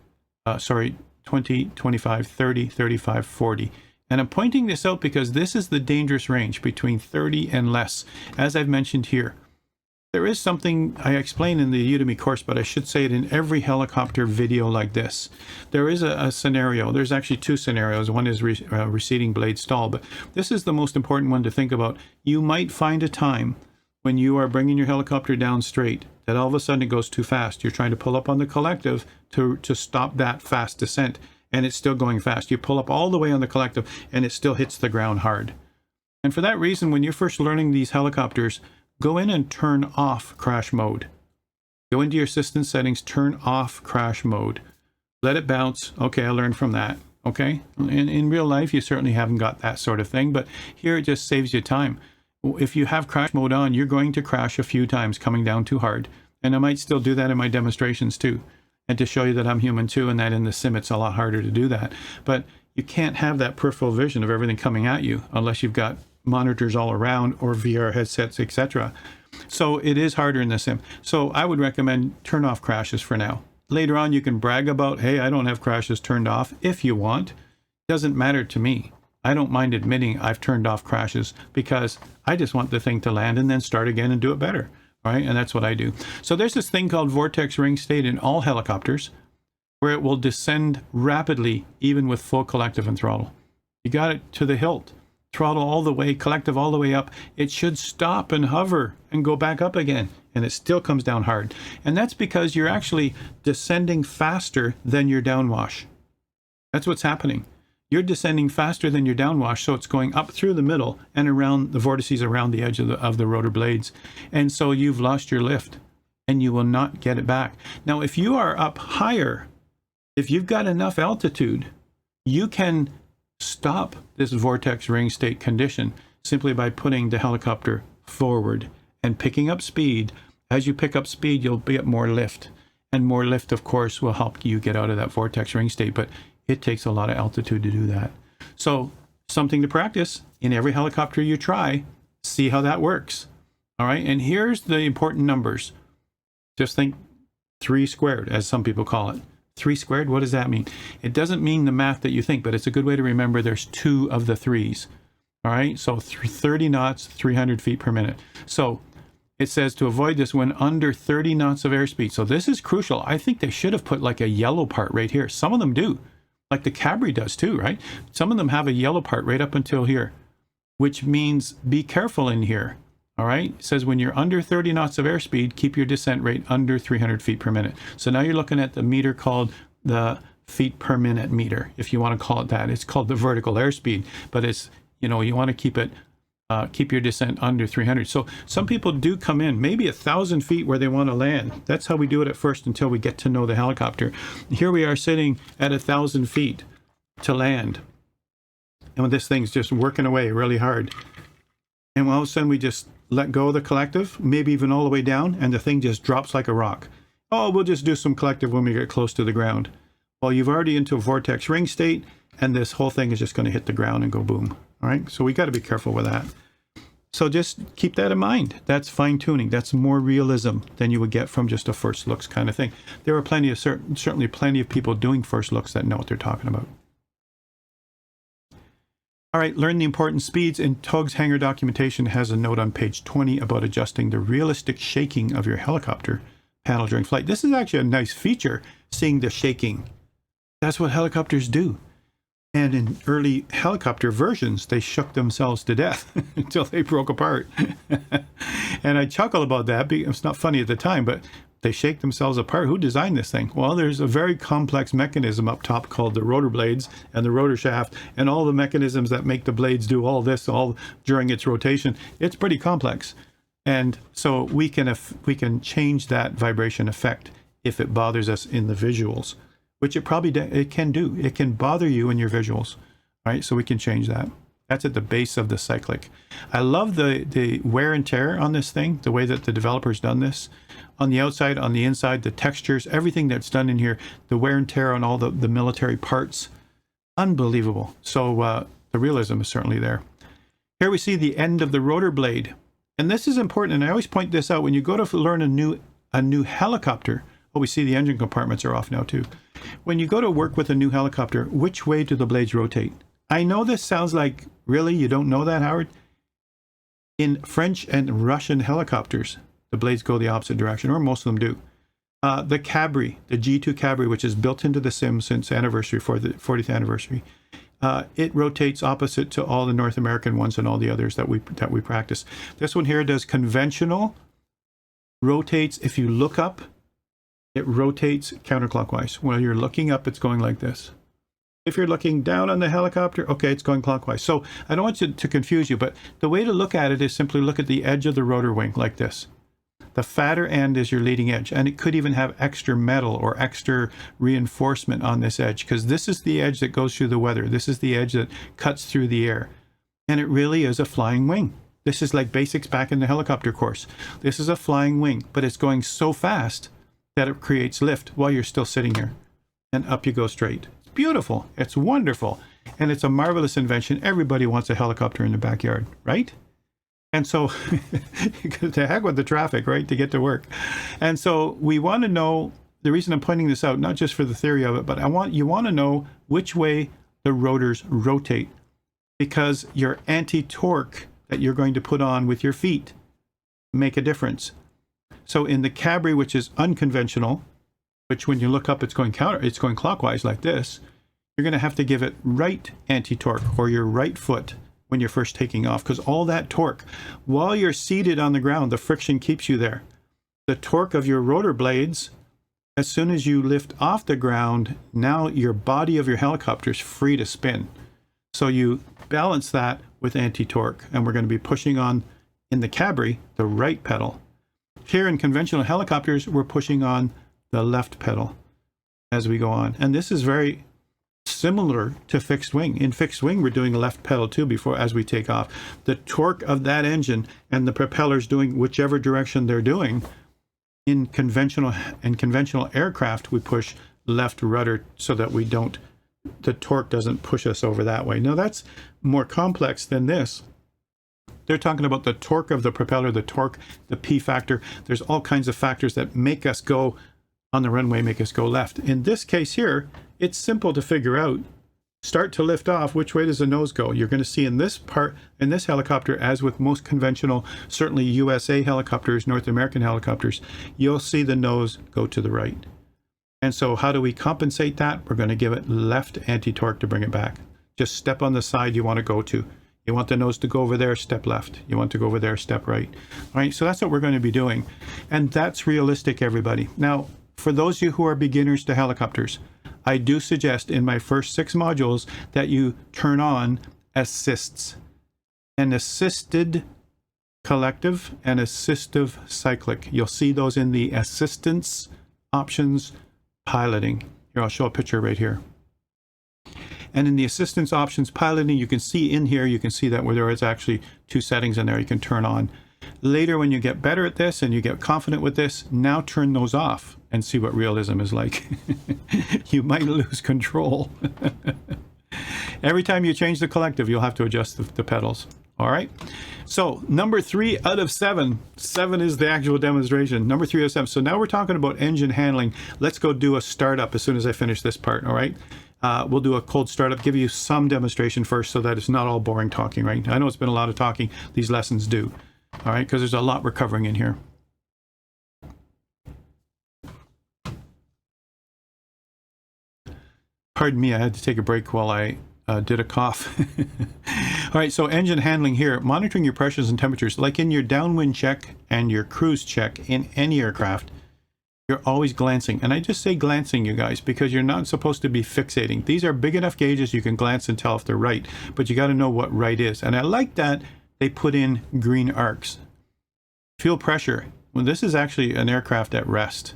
20, 25, 30, 35, 40. And I'm pointing this out because this is the dangerous range between 30 and less, as I've mentioned here. There is something I explain in the Udemy course, but I should say it in every helicopter video like this. There is a scenario. There's actually two scenarios. One is receding blade stall, but this is the most important one to think about. You might find a time when you are bringing your helicopter down straight that all of a sudden it goes too fast. You're trying to pull up on the collective to stop that fast descent, and it's still going fast. You pull up all the way on the collective, and it still hits the ground hard. And for that reason, when you're first learning these helicopters, go in and turn off crash mode. Go into your system settings, turn off crash mode. Let it bounce. Okay, I learned from that. Okay? In real life, you certainly haven't got that sort of thing, but here it just saves you time. If you have crash mode on, you're going to crash a few times coming down too hard. And I might still do that in my demonstrations too. And to show you that I'm human too, and that in the sim it's a lot harder to do that. But you can't have that peripheral vision of everything coming at you unless you've got monitors all around or VR headsets, etc. So it is harder in the sim. So I would recommend turn off crashes for now. Later on you can brag about, hey, I don't have crashes turned off, if you want. It doesn't matter to me. I don't mind admitting I've turned off crashes, because I just want the thing to land and then start again and do it better, right? And that's what I do. So there's this thing called vortex ring state in all helicopters, where it will descend rapidly even with full collective and throttle. You got it to the hilt, throttle all the way, collective all the way up. It should stop and hover and go back up again, and it still comes down hard. And that's because you're actually descending faster than your downwash. That's what's happening. You're descending faster than your downwash, so it's going up through the middle and around the vortices around the edge of the rotor blades. And so you've lost your lift, and you will not get it back. Now, if you are up higher, if you've got enough altitude, you can stop this vortex ring state condition simply by putting the helicopter forward and picking up speed. As you pick up speed, you'll get more lift. And more lift, of course, will help you get out of that vortex ring state. But it takes a lot of altitude to do that. So something to practice in every helicopter you try. See how that works. All right. And here's the important numbers. Just think 3 squared, as some people call it. 3 squared, what does that mean? It doesn't mean the math that you think, but it's a good way to remember there's 2 of the 3s. All right. So 30 knots, 300 feet per minute. So it says to avoid this when under 30 knots of airspeed. So this is crucial. I think they should have put like a yellow part right here. Some of them do. Like the Cabri does too, right? Some of them have a yellow part right up until here, which means be careful in here. All right. It says when you're under 30 knots of airspeed, keep your descent rate under 300 feet per minute. So now you're looking at the meter called the feet per minute meter, if you want to call it that. It's called the vertical airspeed, but it's, you know, you want to keep it keep your descent under 300. So some people do come in maybe 1,000 feet where they want to land. That's how we do it at first until we get to know the helicopter. Here we are sitting at 1,000 feet to land. And when this thing's just working away really hard. And all of a sudden we just let go of the collective, maybe even all the way down, and the thing just drops like a rock. Oh, we'll just do some collective when we get close to the ground. Well, you've already into a vortex ring state, and this whole thing is just going to hit the ground and go boom. All right, so we got to be careful with that. So just keep that in mind. That's fine tuning. That's more realism than you would get from just a first looks kind of thing. There are certainly plenty of people doing first looks that know what they're talking about. All right, learn the important speeds. In TOG's hangar documentation has a note on page 20 about adjusting the realistic shaking of your helicopter panel during flight. This is actually a nice feature, seeing the shaking. That's what helicopters do. And in early helicopter versions, they shook themselves to death until they broke apart. And I chuckle about that because it's not funny at the time, but they shake themselves apart. Who designed this thing? Well, there's a very complex mechanism up top called the rotor blades and the rotor shaft and all the mechanisms that make the blades do all this all during its rotation. It's pretty complex. And so we can change that vibration effect if it bothers us in the visuals, which it can do. It can bother you in your visuals, right? So we can change that. That's at the base of the cyclic. I love the wear and tear on this thing, the way that the developer's done this. On the outside, on the inside, the textures, everything that's done in here, the wear and tear on all the military parts, unbelievable. So the realism is certainly there. Here we see the end of the rotor blade. And this is important, and I always point this out. When you go to learn a new helicopter, oh, we see the engine compartments are off now too. When you go to work with a new helicopter, which way do the blades rotate? I know this sounds like, really, you don't know that, Howard? In French and Russian helicopters, the blades go the opposite direction, or most of them do. The Cabri, the G2 Cabri, which is built into the sim since anniversary, for the 40th anniversary, it rotates opposite to all the North American ones and all the others that we practice. This one here does conventional, rotates, if you look up, it rotates counterclockwise. While you're looking up, it's going like this. If you're looking down on the helicopter, okay, it's going clockwise. So I don't want you to confuse you, but the way to look at it is simply look at the edge of the rotor wing like this. The fatter end is your leading edge, and it could even have extra metal or extra reinforcement on this edge, because this is the edge that goes through the weather. This is the edge that cuts through the air. And it really is a flying wing. This is like basics back in the helicopter course. This is a flying wing, but it's going so fast that it creates lift while you're still sitting here. And up you go straight. It's beautiful. It's wonderful. And it's a marvelous invention. Everybody wants a helicopter in the backyard, right? And so, to heck with the traffic, right, to get to work. And so we want to know, the reason I'm pointing this out, not just for the theory of it, but you want to know which way the rotors rotate, because your anti-torque that you're going to put on with your feet make a difference. So in the Cabri, which is unconventional, which when you look up, it's going clockwise like this, you're going to have to give it right anti-torque, or your right foot, when you're first taking off, because all that torque, while you're seated on the ground, the friction keeps you there. The torque of your rotor blades, as soon as you lift off the ground, now your body of your helicopter is free to spin. So you balance that with anti-torque, and we're going to be pushing on, in the Cabri, the right pedal. Here in conventional helicopters, we're pushing on the left pedal as we go on. And this is very similar to fixed wing. In fixed wing, we're doing a left pedal too as we take off. The torque of that engine and the propellers doing whichever direction they're doing. In conventional aircraft, we push left rudder so that the torque doesn't push us over that way. Now that's more complex than this. They're talking about the torque of the propeller, the torque, the P factor. There's all kinds of factors that make us go on the runway, make us go left. In this case here, it's simple to figure out. Start to lift off, which way does the nose go? You're going to see in this helicopter, as with most conventional, certainly USA helicopters, North American helicopters, you'll see the nose go to the right. And so how do we compensate that? We're going to give it left anti-torque to bring it back. Just step on the side you want to go to. You want the nose to go over there, step left. You want to go over there, step right. All right, so that's what we're going to be doing. And that's realistic, everybody. Now, for those of you who are beginners to helicopters, I do suggest in my first 6 modules that you turn on assists. an assisted collective, and assistive cyclic. You'll see those in the assistance options piloting. Here, I'll show a picture right here. And in the assistance options piloting, you can see in here, you can see that where there is actually 2 settings in there you can turn on. Later, when you get better at this and you get confident with this, now turn those off and see what realism is like. You might lose control. Every time you change the collective, you'll have to adjust the pedals. All right. So number 3 out of 7. 7 is the actual demonstration. Number 3 out of 7. So now we're talking about engine handling. Let's go do a startup as soon as I finish this part. All right. We'll do a cold startup, give you some demonstration first so that it's not all boring talking, right? I know it's been a lot of talking. These lessons do. All right. Because there's a lot we're covering in here. Pardon me. I had to take a break while I did a cough. All right, so engine handling here, monitoring your pressures and temperatures, like in your downwind check and your cruise check in any aircraft, you're always glancing. And I just say glancing, you guys, because you're not supposed to be fixating. These are big enough gauges you can glance and tell if they're right, but you got to know what right is. And I like that they put in green arcs. Fuel pressure. Well, this is actually an aircraft at rest.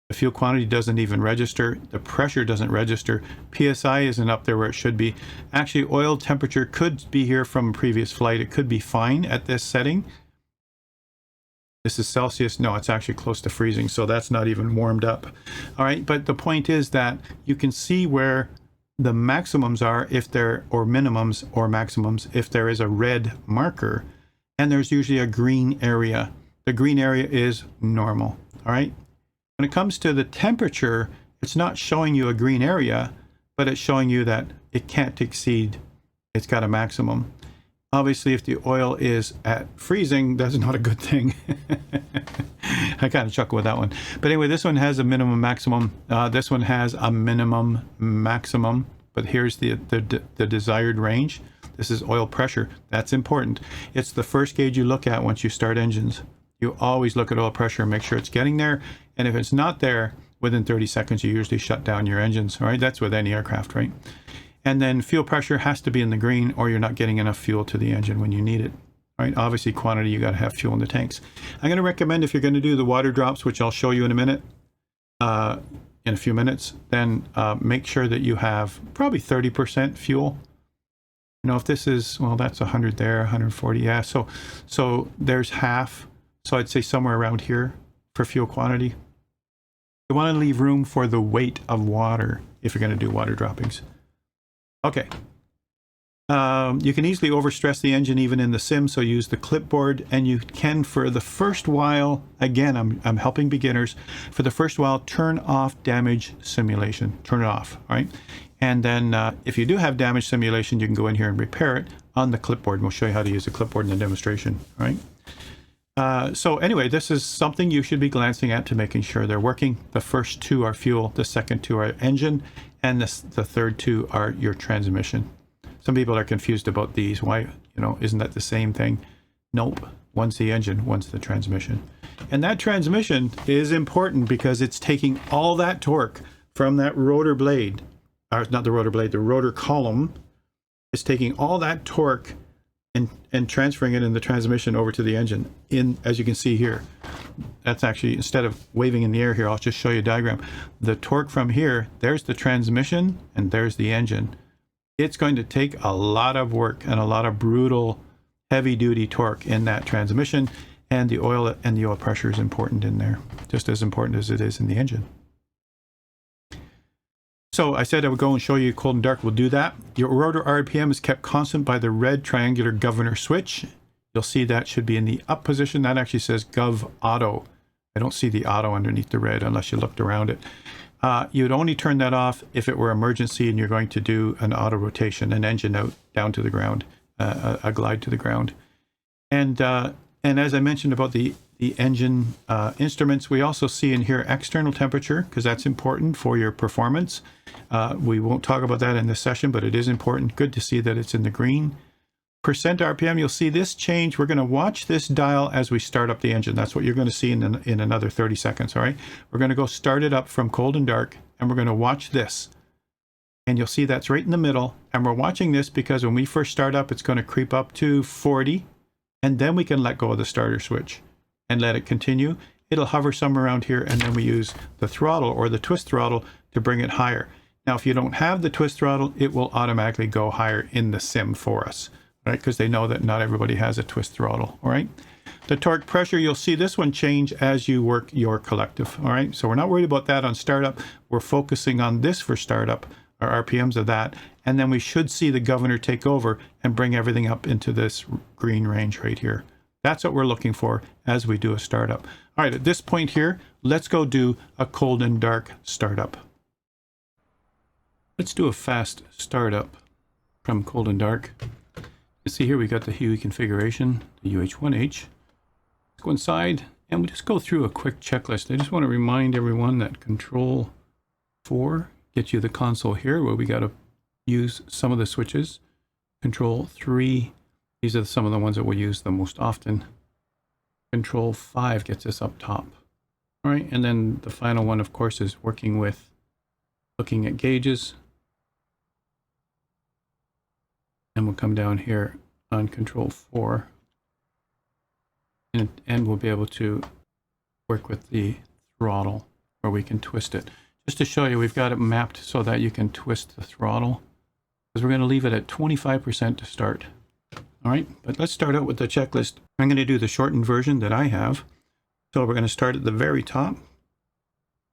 The fuel quantity doesn't even register. The pressure doesn't register. PSI isn't up there where it should be. Actually, oil temperature could be here from a previous flight. It could be fine at this setting. This is Celsius. No, it's actually close to freezing, so that's not even warmed up. All right, but the point is that you can see where the maximums are if they're, or minimums or maximums, if there is a red marker, and there's usually a green area. The green area is normal. All right. When it comes to the temperature, it's not showing you a green area, but it's showing you that it can't exceed, it's got a maximum. Obviously, if the oil is at freezing, that's not a good thing. I kind of chuckle with that one. But anyway, this one has a minimum maximum. This one has a minimum maximum, but here's the desired range. This is oil pressure. That's important. It's the first gauge you look at once you start engines. You always look at oil pressure and make sure it's getting there. And if it's not there, within 30 seconds, you usually shut down your engines. All right, that's with any aircraft, right? And then fuel pressure has to be in the green, or you're not getting enough fuel to the engine when you need it. All right, obviously quantity, you got to have fuel in the tanks. I'm going to recommend if you're going to do the water drops, which I'll show you in a minute, in a few minutes, then make sure that you have probably 30% fuel. You know, if this is, well, that's 100 there, 140, yeah. So there's half. So I'd say somewhere around here for fuel quantity. You want to leave room for the weight of water if you're going to do water droppings. Okay. You can easily overstress the engine even in the sim, so use the clipboard, and you can, for the first while, again, I'm helping beginners, for the first while, turn off damage simulation. Turn it off, all right? And then if you do have damage simulation, you can go in here and repair it on the clipboard, and we'll show you how to use the clipboard in the demonstration, all right? So anyway, this is something you should be glancing at to making sure they're working. The first 2 are fuel, the second 2 are engine, and the third 2 are your transmission. Some people are confused about these. Why, you know, isn't that the same thing? Nope. One's the engine, one's the transmission. And that transmission is important because it's taking all that torque from that rotor blade, or not the rotor blade, the rotor column. It's taking all that torque and transferring it in the transmission over to the engine. As you can see here, that's actually, instead of waving in the air here, I'll just show you a diagram. The torque from here, there's the transmission and there's the engine. It's going to take a lot of work and a lot of brutal, heavy duty torque in that transmission, and the oil pressure is important in there, just as important as it is in the engine. So I said I would go and show you cold and dark. We'll do that. Your rotor RPM is kept constant by the red triangular governor switch. You'll see that should be in the up position. That actually says Gov Auto. I don't see the auto underneath the red unless you looked around it. You'd only turn that off if it were emergency and you're going to do an auto rotation, an engine out down to the ground, a glide to the ground. And as I mentioned about the engine instruments, we also see in here external temperature, because that's important for your performance. We won't talk about that in this session, but it is important. Good to see that it's in the green. Percent RPM, you'll see this change. We're going to watch this dial as we start up the engine. That's what you're going to see in another 30 seconds, all right? We're going to go start it up from cold and dark, and we're going to watch this. And you'll see that's right in the middle. And we're watching this because when we first start up, it's going to creep up to 40. And then we can let go of the starter switch and let it continue. It'll hover somewhere around here, and then we use the throttle or the twist throttle to bring it higher. Now, if you don't have the twist throttle, it will automatically go higher in the sim for us, right? Because they know that not everybody has a twist throttle, all right? The torque pressure, you'll see this one change as you work your collective, all right? So we're not worried about that on startup. We're focusing on this for startup, our RPMs of that, and then we should see the governor take over and bring everything up into this green range right here. That's what we're looking for as we do a startup. All right, at this point here, let's go do a cold and dark startup. Let's do a fast startup from cold and dark. You see here we got the Huey configuration, the UH-1H. Let's go inside and we'll just go through a quick checklist. I just want to remind everyone that Control 4 gets you the console here where we got to use some of the switches. Control 3, these are some of the ones that we'll use the most often. Control 5 gets us up top. All right, and then the final one, of course, is working with looking at gauges. And we'll come down here on Control 4. And we'll be able to work with the throttle where we can twist it. Just to show you, we've got it mapped so that you can twist the throttle. Because we're going to leave it at 25% to start. All right, but let's start out with the checklist. I'm going to do the shortened version that I have. So we're going to start at the very top.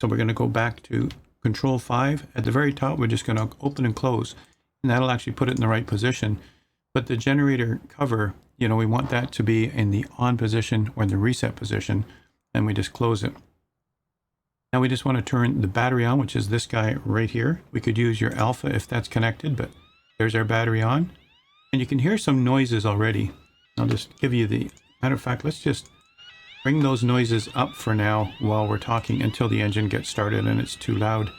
So we're going to go back to Control 5. At the very top, we're just going to open and close. And that'll actually put it in the right position. But the generator cover, you know, we want that to be in the on position or in the reset position. And we just close it. Now we just want to turn the battery on, which is this guy right here. We could use your alpha if that's connected, but there's our battery on. And you can hear some noises already. I'll just give you the, matter of fact, let's just bring those noises up for now while we're talking until the engine gets started and it's too loud.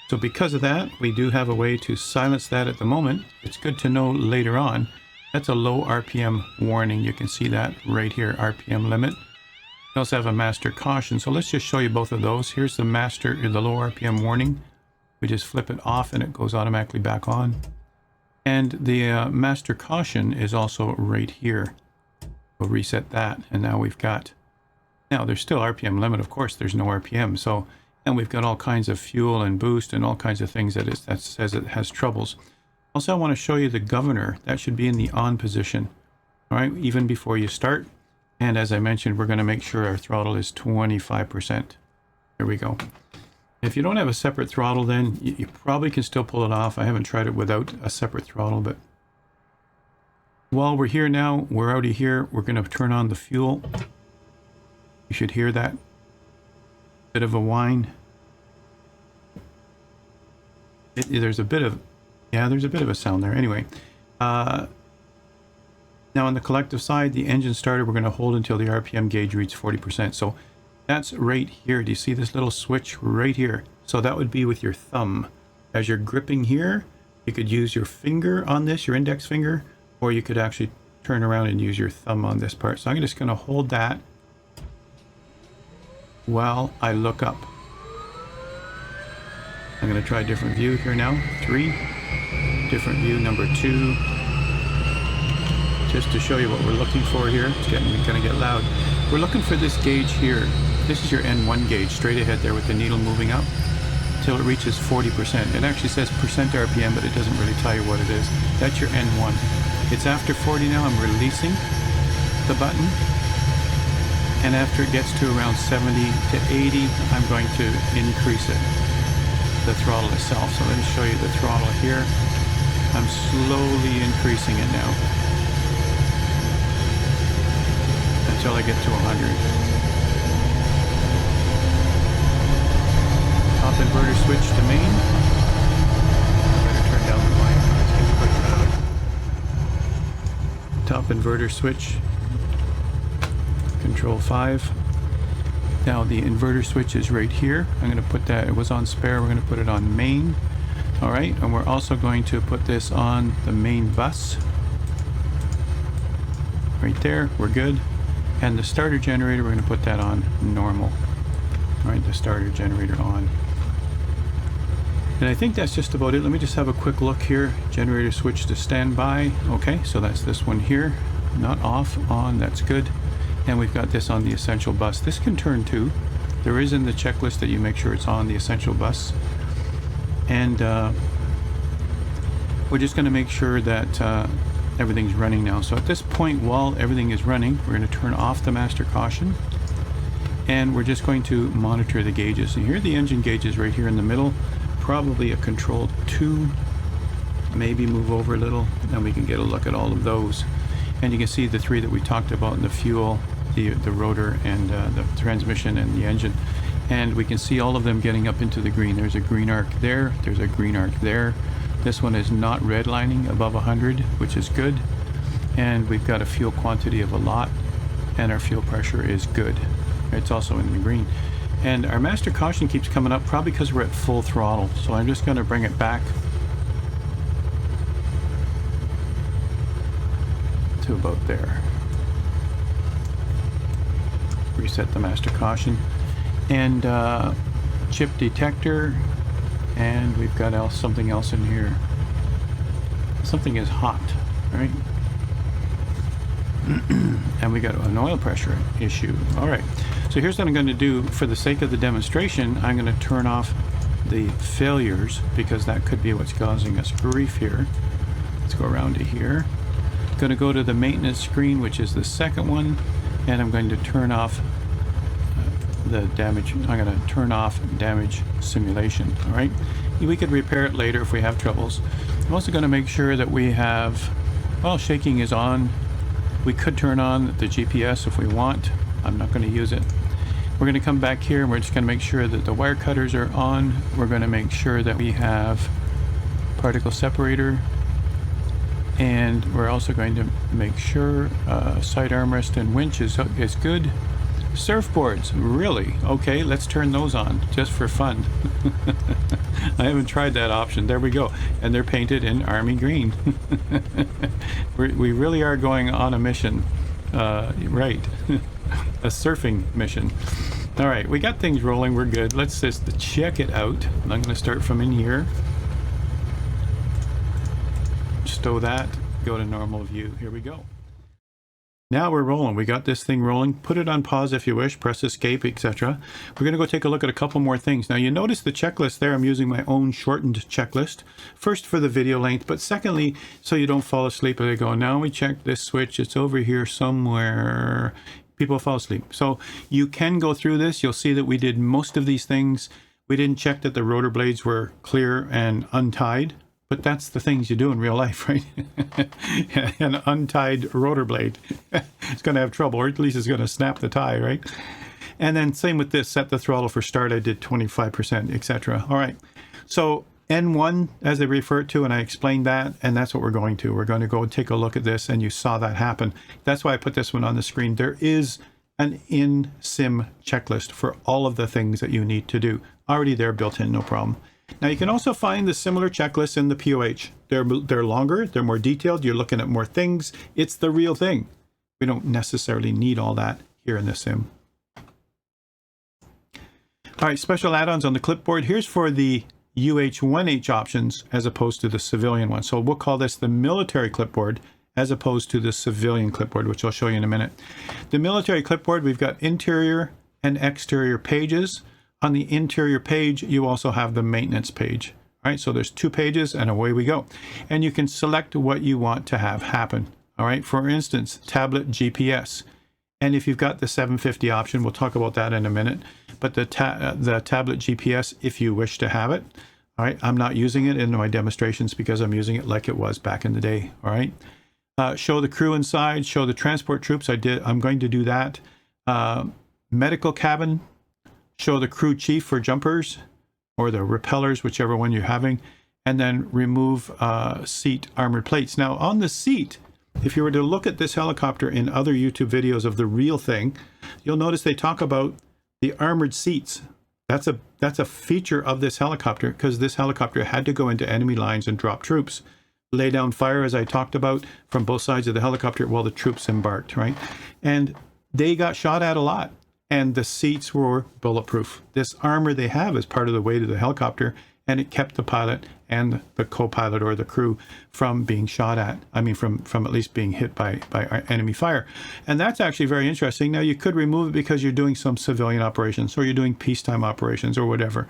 So because of that, we do have a way to silence that at the moment. It's good to know later on. That's a low RPM warning. You can see that right here, RPM limit. We also have a master caution. So let's just show you both of those. Here's the master, the low RPM warning. We just flip it off and it goes automatically back on. And the master caution is also right here. We'll reset that. And now we've got, now there's still RPM limit. Of course, there's no RPM. So, and we've got all kinds of fuel and boost and all kinds of things that says it has troubles. Also, I want to show you the governor. That should be in the on position. All right, even before you start. And as I mentioned, we're going to make sure our throttle is 25%. There we go. If you don't have a separate throttle, then you probably can still pull it off. I haven't tried it without a separate throttle, but while we're here now, we're already here. We're going to turn on the fuel. You should hear that bit of a whine. There's a bit of, yeah, there's a bit of a sound there. Anyway, now on the collective side, the engine starter, we're going to hold until the RPM gauge reaches 40%. So that's right here. Do you see this little switch right here? So that would be with your thumb. As you're gripping here, you could use your finger on this, your index finger, or you could actually turn around and use your thumb on this part. So I'm just going to hold that while I look up. I'm going to try a different view here now. 3. Different view number 2. Just to show you what we're looking for here. It's going to get loud. We're looking for this gauge here. This is your N1 gauge, straight ahead there with the needle moving up till it reaches 40%. It actually says percent RPM, but it doesn't really tell you what it is. That's your N1. It's after 40 now. I'm releasing the button. And after it gets to around 70 to 80, I'm going to increase it, the throttle itself. So let me show you the throttle here. I'm slowly increasing it now until I get to 100. Top inverter switch to main. I better turn down the volume. It's quite loud. Top inverter switch. Control 5. Now the inverter switch is right here. I'm going to put that, it was on spare, we're going to put it on main. All right, and we're also going to put this on the main bus. Right there, we're good. And the starter generator, we're going to put that on normal. All right, the starter generator on. And I think that's just about it. Let me just have a quick look here. Generator switch to standby. Okay, so that's this one here. Not off, on, that's good. And we've got this on the essential bus. This can turn too. There is in the checklist that you make sure it's on the essential bus. And we're just going to make sure that everything's running now. So at this point, while everything is running, we're going to turn off the master caution. And we're just going to monitor the gauges. And here are the engine gauges right here in the middle. Probably a control 2, maybe move over a little, and we can get a look at all of those. And you can see the 3 that we talked about in the fuel, the rotor, and the transmission and the engine. And we can see all of them getting up into the green. There's a green arc there, there's a green arc there. This one is not redlining above 100, which is good. And we've got a fuel quantity of a lot, and our fuel pressure is good. It's also in the green. And our master caution keeps coming up, probably because we're at full throttle. So I'm just going to bring it back to about there. Reset the master caution. And chip detector. And we've got something else in here. Something is hot, right? And we got an oil pressure issue. All right. So here's what I'm going to do for the sake of the demonstration. I'm going to turn off the failures because that could be what's causing us grief here. Let's go around to here. I'm going to go to the maintenance screen, which is the second one, and I'm going to turn off the damage. I'm going to turn off damage simulation. All right. We could repair it later if we have troubles. I'm also going to make sure that we have, well, shaking is on. We could turn on the GPS if we want. I'm not going to use it. We're going to come back here and we're just going to make sure that the wire cutters are on. We're going to make sure that we have particle separator. And we're also going to make sure side armrest and winch is good. Surfboards, really? Okay, let's turn those on just for fun. I haven't tried that option. There we go. And they're painted in army green. We really are going on a mission. Right. A surfing mission. All right, we got things rolling. We're good. Let's just check it out. I'm going to start from in here. Stow that. Go to normal view. Here we go. Now we're rolling. We got this thing rolling. Put it on pause if you wish. Press escape, etc. We're going to go take a look at a couple more things. Now you notice the checklist there. I'm using my own shortened checklist. First for the video length, but secondly, so you don't fall asleep as I go. Now we check this switch. It's over here somewhere. People fall asleep. So you can go through this. You'll see that we did most of these things. We didn't check that the rotor blades were clear and untied. But that's the things you do in real life, right? An untied rotor blade. It's going to have trouble, or at least it's going to snap the tie, right? And then same with this, set the throttle for start. I did 25%, etc. All right. So N1, as they refer to, and I explained that, and that's what we're going to. We're going to go and take a look at this, and you saw that happen. That's why I put this one on the screen. There is an in-sim checklist for all of the things that you need to do. Already there, built in, no problem. Now you can also find the similar checklists in the POH. They're longer, they're more detailed, you're looking at more things. It's the real thing. We don't necessarily need all that here in the sim. All right, special add-ons on the clipboard. Here's for the UH-1H options as opposed to the civilian one. So we'll call this the military clipboard as opposed to the civilian clipboard, which I'll show you in a minute. The military clipboard, we've got interior and exterior pages. On the interior page, you also have the maintenance page. All right, so there's 2 pages and away we go. And you can select what you want to have happen. All right, for instance, tablet GPS. And if you've got the 750 option, we'll talk about that in a minute. But the tablet GPS, if you wish to have it. All right, I'm not using it in my demonstrations because I'm using it like it was back in the day. All right, show the crew inside, show the transport troops. I'm going to do that. Medical cabin. Show the crew chief for jumpers or the repellers, whichever one you're having, and then remove seat armored plates. Now on the seat, if you were to look at this helicopter in other YouTube videos of the real thing, you'll notice they talk about the armored seats. That's a feature of this helicopter because this helicopter had to go into enemy lines and drop troops. Lay down fire, as I talked about, from both sides of the helicopter while the troops embarked, right? And they got shot at a lot. And the seats were bulletproof. This armor they have is part of the weight of the helicopter, and it kept the pilot and the co-pilot or the crew from being shot at. I mean, from at least being hit by enemy fire. And that's actually very interesting. Now, you could remove it because you're doing some civilian operations or you're doing peacetime operations or whatever.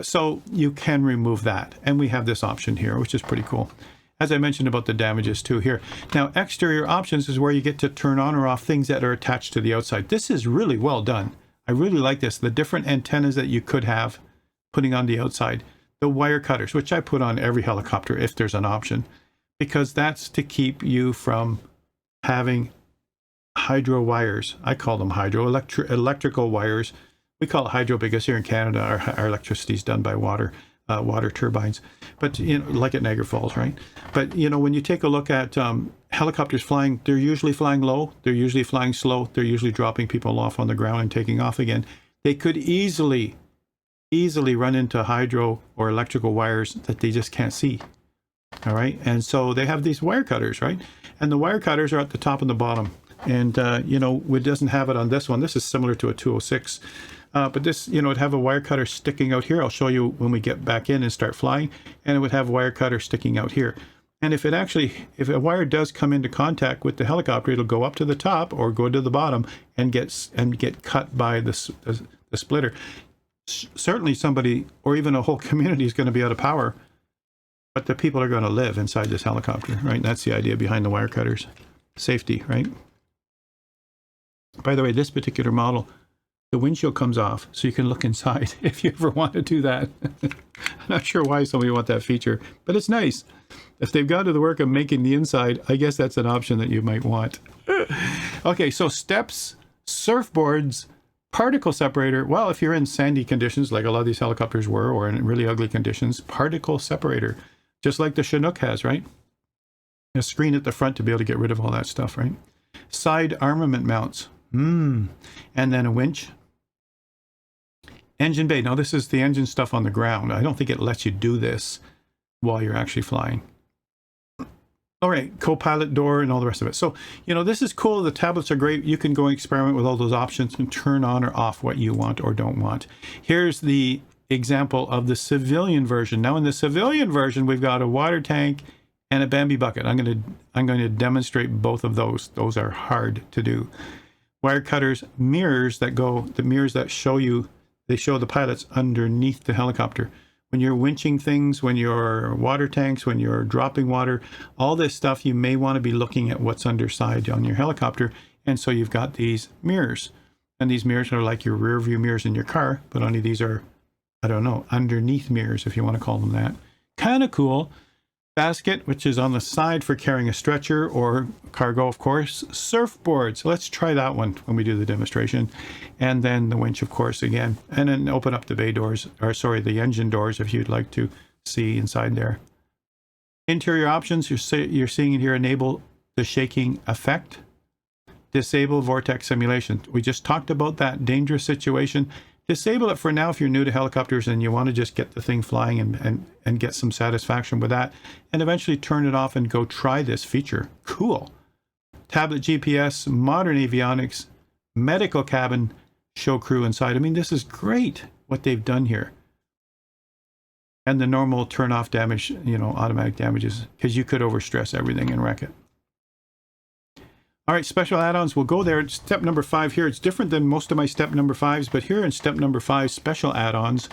So you can remove that. And we have this option here, which is pretty cool. As I mentioned about the damages too here. Now, exterior options is where you get to turn on or off things that are attached to the outside. This is really well done. I really like this. The different antennas that you could have putting on the outside. The wire cutters, which I put on every helicopter if there's an option, because that's to keep you from having hydro wires. I call them electrical wires. We call it hydro because here in Canada our electricity is done by water turbines, but like at Niagara Falls, right? But when you take a look at helicopters flying, they're usually flying low, they're usually flying slow, they're usually dropping people off on the ground and taking off again. They could easily run into hydro or electrical wires that they just can't see. All right, and so they have these wire cutters, right? And the wire cutters are at the top and the bottom. And it doesn't have it on this one. This is similar to a 206. But this, it would have a wire cutter sticking out here. I'll show you when we get back in and start flying. And it would have a wire cutter sticking out here. And if a wire does come into contact with the helicopter, it'll go up to the top or go to the bottom and get cut by the splitter. Certainly somebody or even a whole community is going to be out of power, but the people are going to live inside this helicopter, right? That's the idea behind the wire cutters. Safety, right? By the way, this particular model, the windshield comes off so you can look inside if you ever want to do that. I'm not sure why somebody would want that feature, but it's nice. If they've gone to the work of making the inside, I guess that's an option that you might want. Okay, so steps, surfboards, particle separator. Well, if you're in sandy conditions, like a lot of these helicopters were, or in really ugly conditions, particle separator, just like the Chinook has, right? A screen at the front to be able to get rid of all that stuff, right? Side armament mounts. And then a winch. Engine bay. Now, this is the engine stuff on the ground. I don't think it lets you do this while you're actually flying. All right, co-pilot door and all the rest of it. So, this is cool. The tablets are great. You can go and experiment with all those options and turn on or off what you want or don't want. Here's the example of the civilian version. Now, in the civilian version, we've got a water tank and a Bambi bucket. I'm going to demonstrate both of those. Those are hard to do. Wire cutters, mirrors that show the pilots underneath the helicopter. When you're winching things, when you're water tanks, when you're dropping water, all this stuff, you may want to be looking at what's underside on your helicopter. And so you've got these mirrors. And these mirrors are like your rear view mirrors in your car, but only these are, I don't know, underneath mirrors, if you want to call them that. Kind of cool. Basket, which is on the side for carrying a stretcher or cargo, of course. Surfboards. Let's try that one when we do the demonstration. And then the winch, of course, again. And then open up the bay doors, the engine doors, if you'd like to see inside there. Interior options, you're seeing it here. Enable the shaking effect. Disable vortex simulation. We just talked about that dangerous situation. Disable it for now if you're new to helicopters and you want to just get the thing flying and get some satisfaction with that, and eventually turn it off and go try this feature. Cool. Tablet GPS, modern avionics, medical cabin, show crew inside. I mean, this is great what they've done here. And the normal turn off damage, automatic damages, because you could overstress everything and wreck it. All right, special add-ons, we'll go there. It's step number 5 here. It's different than most of my step number 5s, but here in step number 5, special add-ons,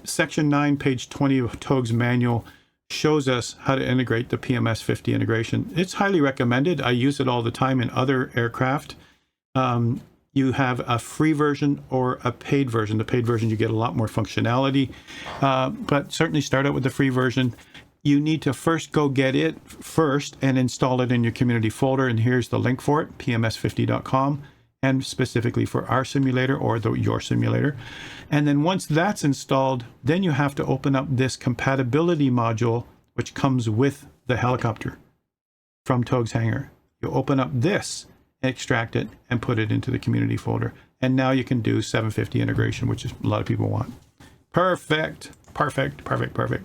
section 9, page 20 of TOG's manual shows us how to integrate the PMS-50 integration. It's highly recommended. I use it all the time in other aircraft. You have a free version or a paid version. The paid version, you get a lot more functionality, but certainly start out with the free version. You need to first go get it first and install it in your community folder. And here's the link for it, pms50.com, and specifically for our simulator or your simulator. And then once that's installed, then you have to open up this compatibility module, which comes with the helicopter from TOG's hangar. You open up this, extract it, and put it into the community folder. And now you can do 750 integration, which is a lot of people want. Perfect, perfect, perfect, perfect.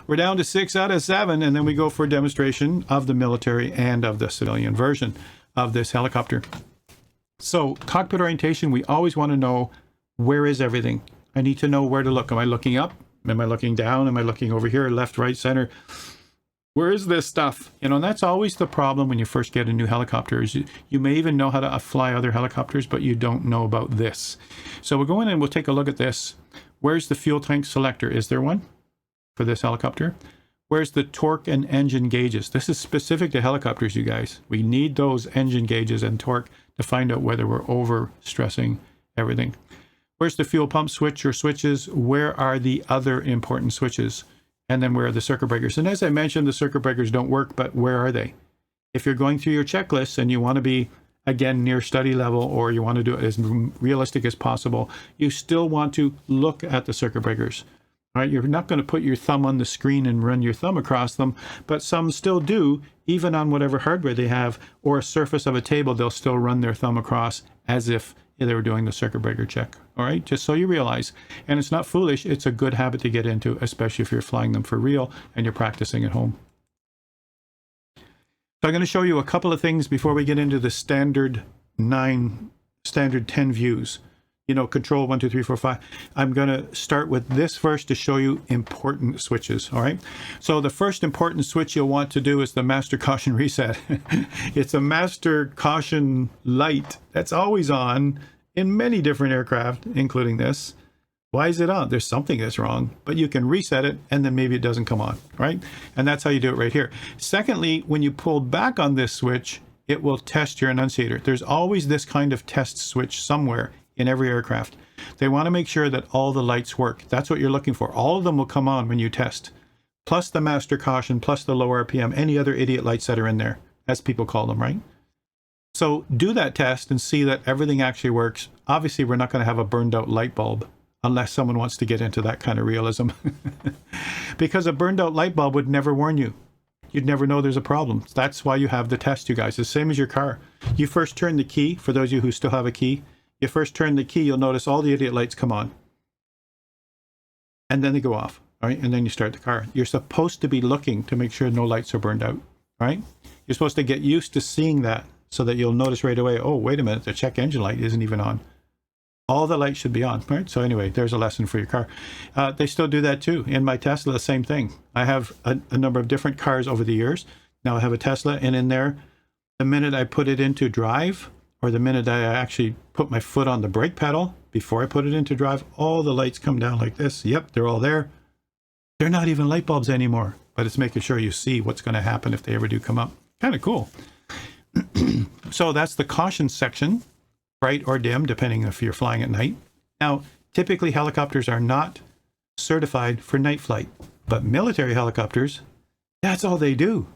We're down to 6 out of 7, and then we go for a demonstration of the military and of the civilian version of this helicopter. So cockpit orientation, we always want to know, where is everything? I need to know where to look. Am I looking up? Am I looking down? Am I looking over here? Left, right, center? Where is this stuff? You know, and that's always the problem when you first get a new helicopter is you may even know how to fly other helicopters, but you don't know about this. So we'll go in and we'll take a look at this. Where's the fuel tank selector? Is there one for this helicopter? Where's the torque and engine gauges? This is specific to helicopters, you guys. We need those engine gauges and torque to find out whether we're over stressing everything. Where's the fuel pump switch or switches? Where are the other important switches? And then where are the circuit breakers? And as I mentioned, the circuit breakers don't work, but where are they? If you're going through your checklist and you want to be, again, near study level, or you want to do it as realistic as possible, you still want to look at the circuit breakers. All right, you're not going to put your thumb on the screen and run your thumb across them, but some still do, even on whatever hardware they have, or a surface of a table, they'll still run their thumb across as if they were doing the circuit breaker check. All right, just so you realize. And it's not foolish, it's a good habit to get into, especially if you're flying them for real and you're practicing at home. So I'm going to show you a couple of things before we get into the standard 10 views. You know, control 1, 2, 3, 4, 5. I'm going to start with this first to show you important switches. All right. So the first important switch you'll want to do is the master caution reset. It's a master caution light that's always on in many different aircraft, including this. Why is it on? There's something that's wrong, but you can reset it and then maybe it doesn't come on, right? And that's how you do it right here. Secondly, when you pull back on this switch, it will test your annunciator. There's always this kind of test switch somewhere in every aircraft. They want to make sure that all the lights work. That's what you're looking for. All of them will come on when you test, plus the master caution, plus the low RPM, any other idiot lights that are in there, as people call them, right? So do that test and see that everything actually works. Obviously, we're not going to have a burned out light bulb unless someone wants to get into that kind of realism. Because a burned out light bulb would never warn you. You'd never know there's a problem. That's why you have the test, you guys. The same as your car. You first turn the key, for those of you who still have a key, you first turn the key, you'll notice all the idiot lights come on. And then they go off, all right? And then you start the car. You're supposed to be looking to make sure no lights are burned out, right? You're supposed to get used to seeing that so that you'll notice right away, oh, wait a minute, the check engine light isn't even on. All the lights should be on, right? So anyway, there's a lesson for your car. They still do that too. In my Tesla, the same thing. I have a number of different cars over the years. Now I have a Tesla, and in there, the minute I put it into drive, or the minute I actually put my foot on the brake pedal before I put it into drive, all the lights come down like this. Yep, they're all there. They're not even light bulbs anymore, but it's making sure you see what's going to happen if they ever do come up. Kind of cool. So that's the caution section, bright or dim, depending if you're flying at night. Now, typically helicopters are not certified for night flight, but military helicopters, that's all they do.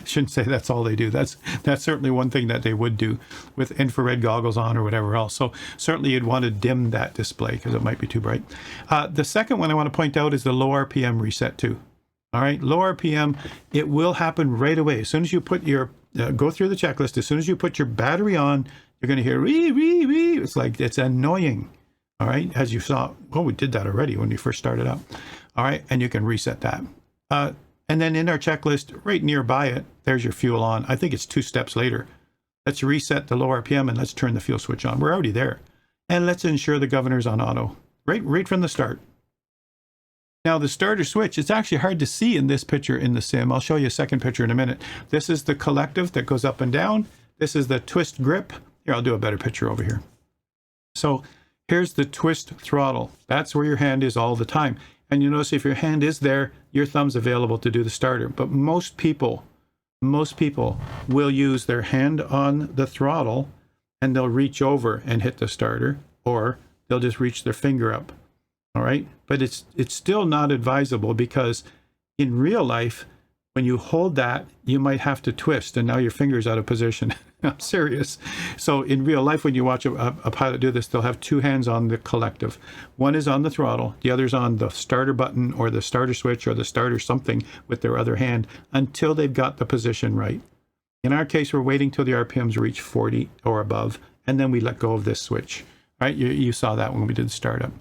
Shouldn't say that's all they do. That's certainly one thing that they would do with infrared goggles on or whatever else. So certainly you'd want to dim that display because it might be too bright. The second one I want to point out is the low RPM reset too. All right, low RPM, it will happen right away. As soon as you put your, go through the checklist, as soon as you put your battery on, you're going to hear wee, wee, wee. It's like, it's annoying. All right, as you saw, well, we did that already when we first started up. All right, and you can reset that. And then in our checklist, right nearby it, there's your fuel on. I think it's 2 steps later. Let's reset the low RPM and let's turn the fuel switch on. We're already there. And let's ensure the governor's on auto, right from the start. Now the starter switch, it's actually hard to see in this picture in the sim. I'll show you a second picture in a minute. This is the collective that goes up and down. This is the twist grip. Here, I'll do a better picture over here. So here's the twist throttle. That's where your hand is all the time. And you notice if your hand is there, your thumb's available to do the starter. But most people will use their hand on the throttle and they'll reach over and hit the starter, or they'll just reach their finger up. All right. But it's still not advisable because in real life, when you hold that, you might have to twist and now your finger's out of position. I'm serious. So in real life, when you watch a pilot do this, they'll have 2 hands on the collective. One is on the throttle, the other's on the starter button or the starter switch or the starter something with their other hand until they've got the position right. In our case, we're waiting till the RPMs reach 40 or above, and then we let go of this switch. Right? You saw that when we did the startup.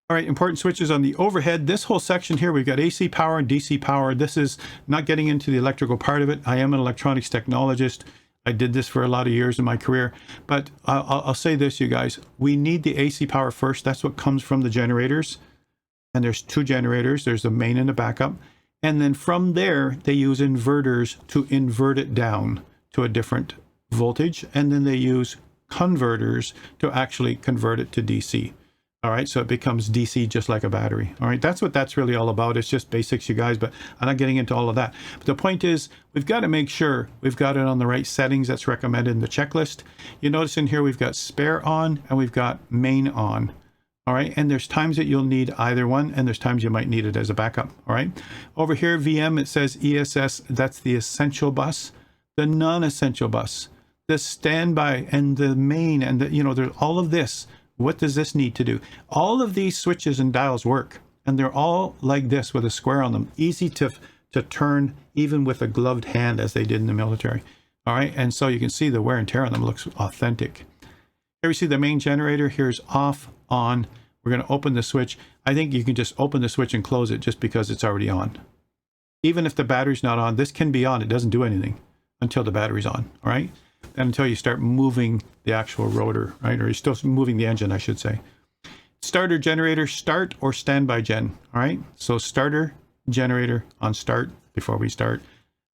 All right, important switches on the overhead. This whole section here, we've got AC power and DC power. This is not getting into the electrical part of it. I am an electronics technologist. I did this for a lot of years in my career, but I'll say this, you guys, we need the AC power first. That's what comes from the generators. And there's two generators. There's the main and the backup. And then from there, they use inverters to invert it down to a different voltage. And then they use converters to actually convert it to DC. All right, so it becomes DC just like a battery. All right, that's what that's really all about. It's just basics, you guys, but I'm not getting into all of that. But the point is, we've got to make sure we've got it on the right settings that's recommended in the checklist. You notice in here we've got spare on and we've got main on. All right, and there's times that you'll need either one, and there's times you might need it as a backup. All right, over here, VM, it says ESS, that's the essential bus, the non-essential bus, the standby, and the main, and the, you know, there's all of this. What does this need to do? All of these switches and dials work, and they're all like this with a square on them, easy to turn even with a gloved hand as they did in the military. All right, and so you can see the wear and tear on them looks authentic. Here we see the main generator. Here's off, on. We're going to open the switch. I think you can just open the switch and close it just because it's already on. Even if the battery's not on, this can be on. It doesn't do anything until the battery's on, all right? And until you start moving the actual rotor, right? Or you're still moving the engine, I should say. Starter generator, start or standby gen, all right? So starter generator on start before we start.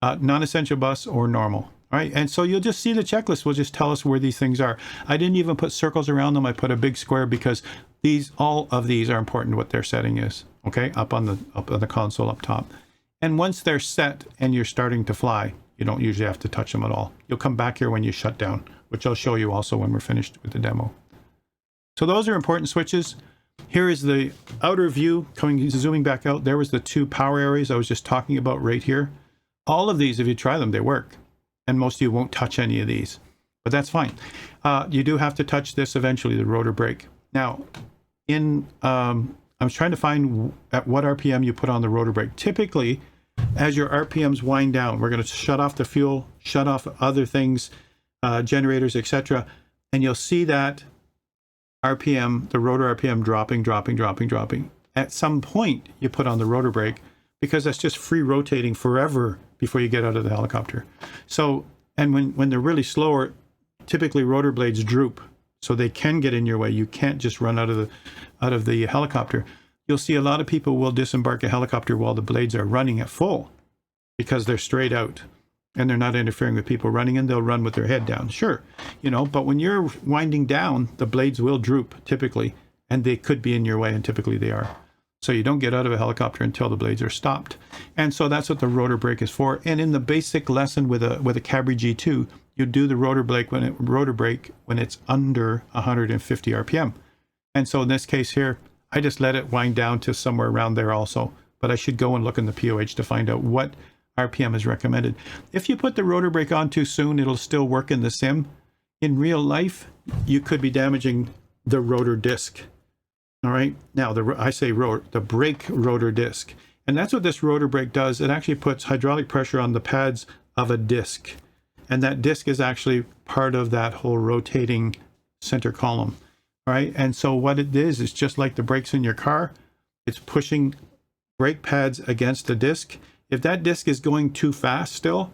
Non-essential bus or normal, all right? And so you'll just see the checklist will just tell us where these things are. I didn't even put circles around them. I put a big square because all of these are important what their setting is, okay? Up on the console up top. And once they're set and you're starting to fly, you don't usually have to touch them at all. You'll come back here when you shut down, which I'll show you also when we're finished with the demo. So those are important switches. Here is the outer view zooming back out. There was the two power areas I was just talking about right here. All of these, if you try them, they work. And most of you won't touch any of these, but that's fine. You do have to touch this eventually, the rotor brake. Now, I was trying to find at what RPM you put on the rotor brake. Typically, as your RPMs wind down, we're going to shut off the fuel, shut off other things, generators, etc. And you'll see that RPM, the rotor RPM dropping. At some point, you put on the rotor brake because that's just free rotating forever before you get out of the helicopter. So, and when they're really slower, typically rotor blades droop, so they can get in your way. You can't just run out of the helicopter. You'll see a lot of people will disembark a helicopter while the blades are running at full because they're straight out and they're not interfering with people running, and they'll run with their head down. Sure, you know, but when you're winding down, the blades will droop typically, and they could be in your way, and typically they are. So you don't get out of a helicopter until the blades are stopped. And so that's what the rotor brake is for. And in the basic lesson with a Cabri G2, you do the rotor brake when it's under 150 RPM. And so in this case here, I just let it wind down to somewhere around there also, but I should go and look in the POH to find out what RPM is recommended. If you put the rotor brake on too soon, it'll still work in the sim. In real life, you could be damaging the rotor disc. All right, now the brake rotor disc. And that's what this rotor brake does. It actually puts hydraulic pressure on the pads of a disc. And that disc is actually part of that whole rotating center column. All right, and so what it is just like the brakes in your car. It's pushing brake pads against the disc. If that disc is going too fast still,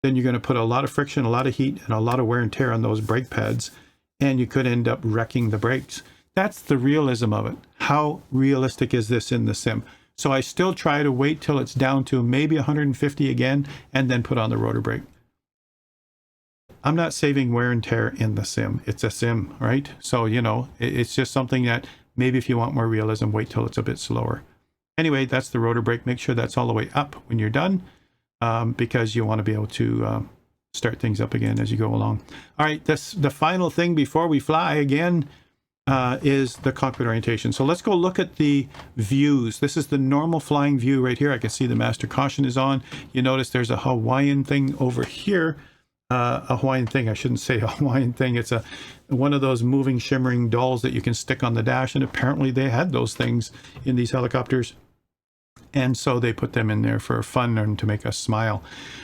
then you're going to put a lot of friction, a lot of heat, and a lot of wear and tear on those brake pads, and you could end up wrecking the brakes. That's the realism of it. How realistic is this in the sim? So I still try to wait till it's down to maybe 150 again, and then put on the rotor brake. I'm not saving wear and tear in the sim. It's a sim, right? So, you know, it's just something that maybe if you want more realism, wait till it's a bit slower. Anyway, that's the rotor brake. Make sure that's all the way up when you're done, because you want to be able to start things up again as you go along. All right, the final thing before we fly again is the cockpit orientation. So let's go look at the views. This is the normal flying view right here. I can see the master caution is on. You notice there's a Hawaiian thing over here. A Hawaiian thing, I shouldn't say a Hawaiian thing. It's one of those moving, shimmering dolls that you can stick on the dash. And apparently they had those things in these helicopters. And so they put them in there for fun and to make us smile.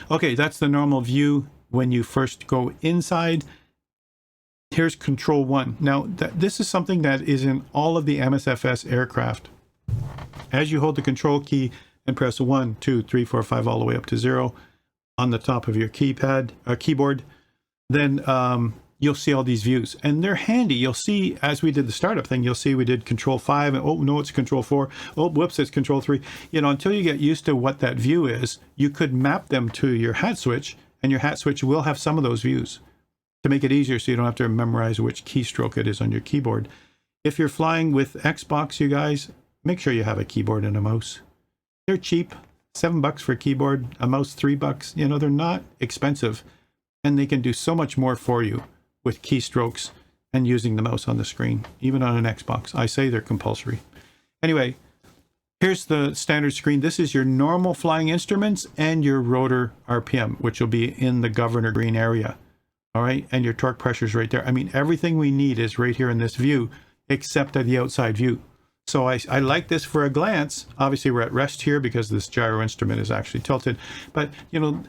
Okay, that's the normal view when you first go inside. Here's control 1. Now, this is something that is in all of the MSFS aircraft. As you hold the control key and press 1, 2, 3, 4, 5, all the way up to 0 on the top of your keyboard, then you'll see all these views, and they're handy. You'll see, as we did the startup thing, you'll see we did Control 5, and oh no, it's Control 4. Oh, whoops, it's Control 3. You know, until you get used to what that view is, you could map them to your hat switch, and your hat switch will have some of those views to make it easier so you don't have to memorize which keystroke it is on your keyboard. If you're flying with Xbox, you guys, make sure you have a keyboard and a mouse. They're cheap, $7 for a keyboard, a mouse $3. You know, they're not expensive, and they can do so much more for you with keystrokes and using the mouse on the screen, even on an Xbox. I say they're compulsory. Anyway, here's the standard screen. This is your normal flying instruments and your rotor RPM, which will be in the governor green area. All right, and your torque pressure is right there. I mean, everything we need is right here in this view, except at the outside view. So I like this for a glance. Obviously, we're at rest here because this gyro instrument is actually tilted. But, you know,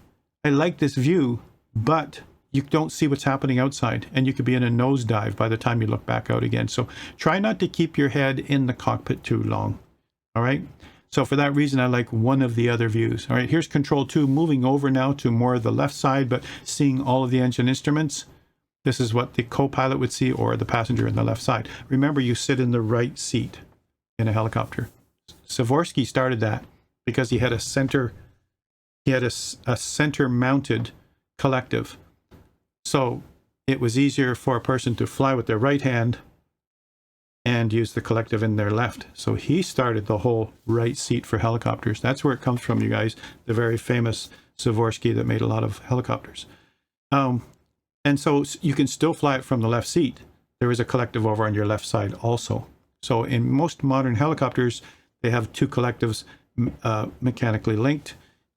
I like this view, but you don't see what's happening outside, and you could be in a nosedive by the time you look back out again. So try not to keep your head in the cockpit too long. All right. So for that reason, I like one of the other views. All right. Here's Control 2, moving over now to more of the left side, but seeing all of the engine instruments. This is what the co-pilot would see, or the passenger in the left side. Remember, you sit in the right seat in a helicopter. Sikorsky started that because he had a center mounted collective. So it was easier for a person to fly with their right hand and use the collective in their left. So he started the whole right seat for helicopters. That's where it comes from, you guys. The very famous Sikorsky that made a lot of helicopters. And so you can still fly it from the left seat. There is a collective over on your left side also. So in most modern helicopters, they have two collectives mechanically linked.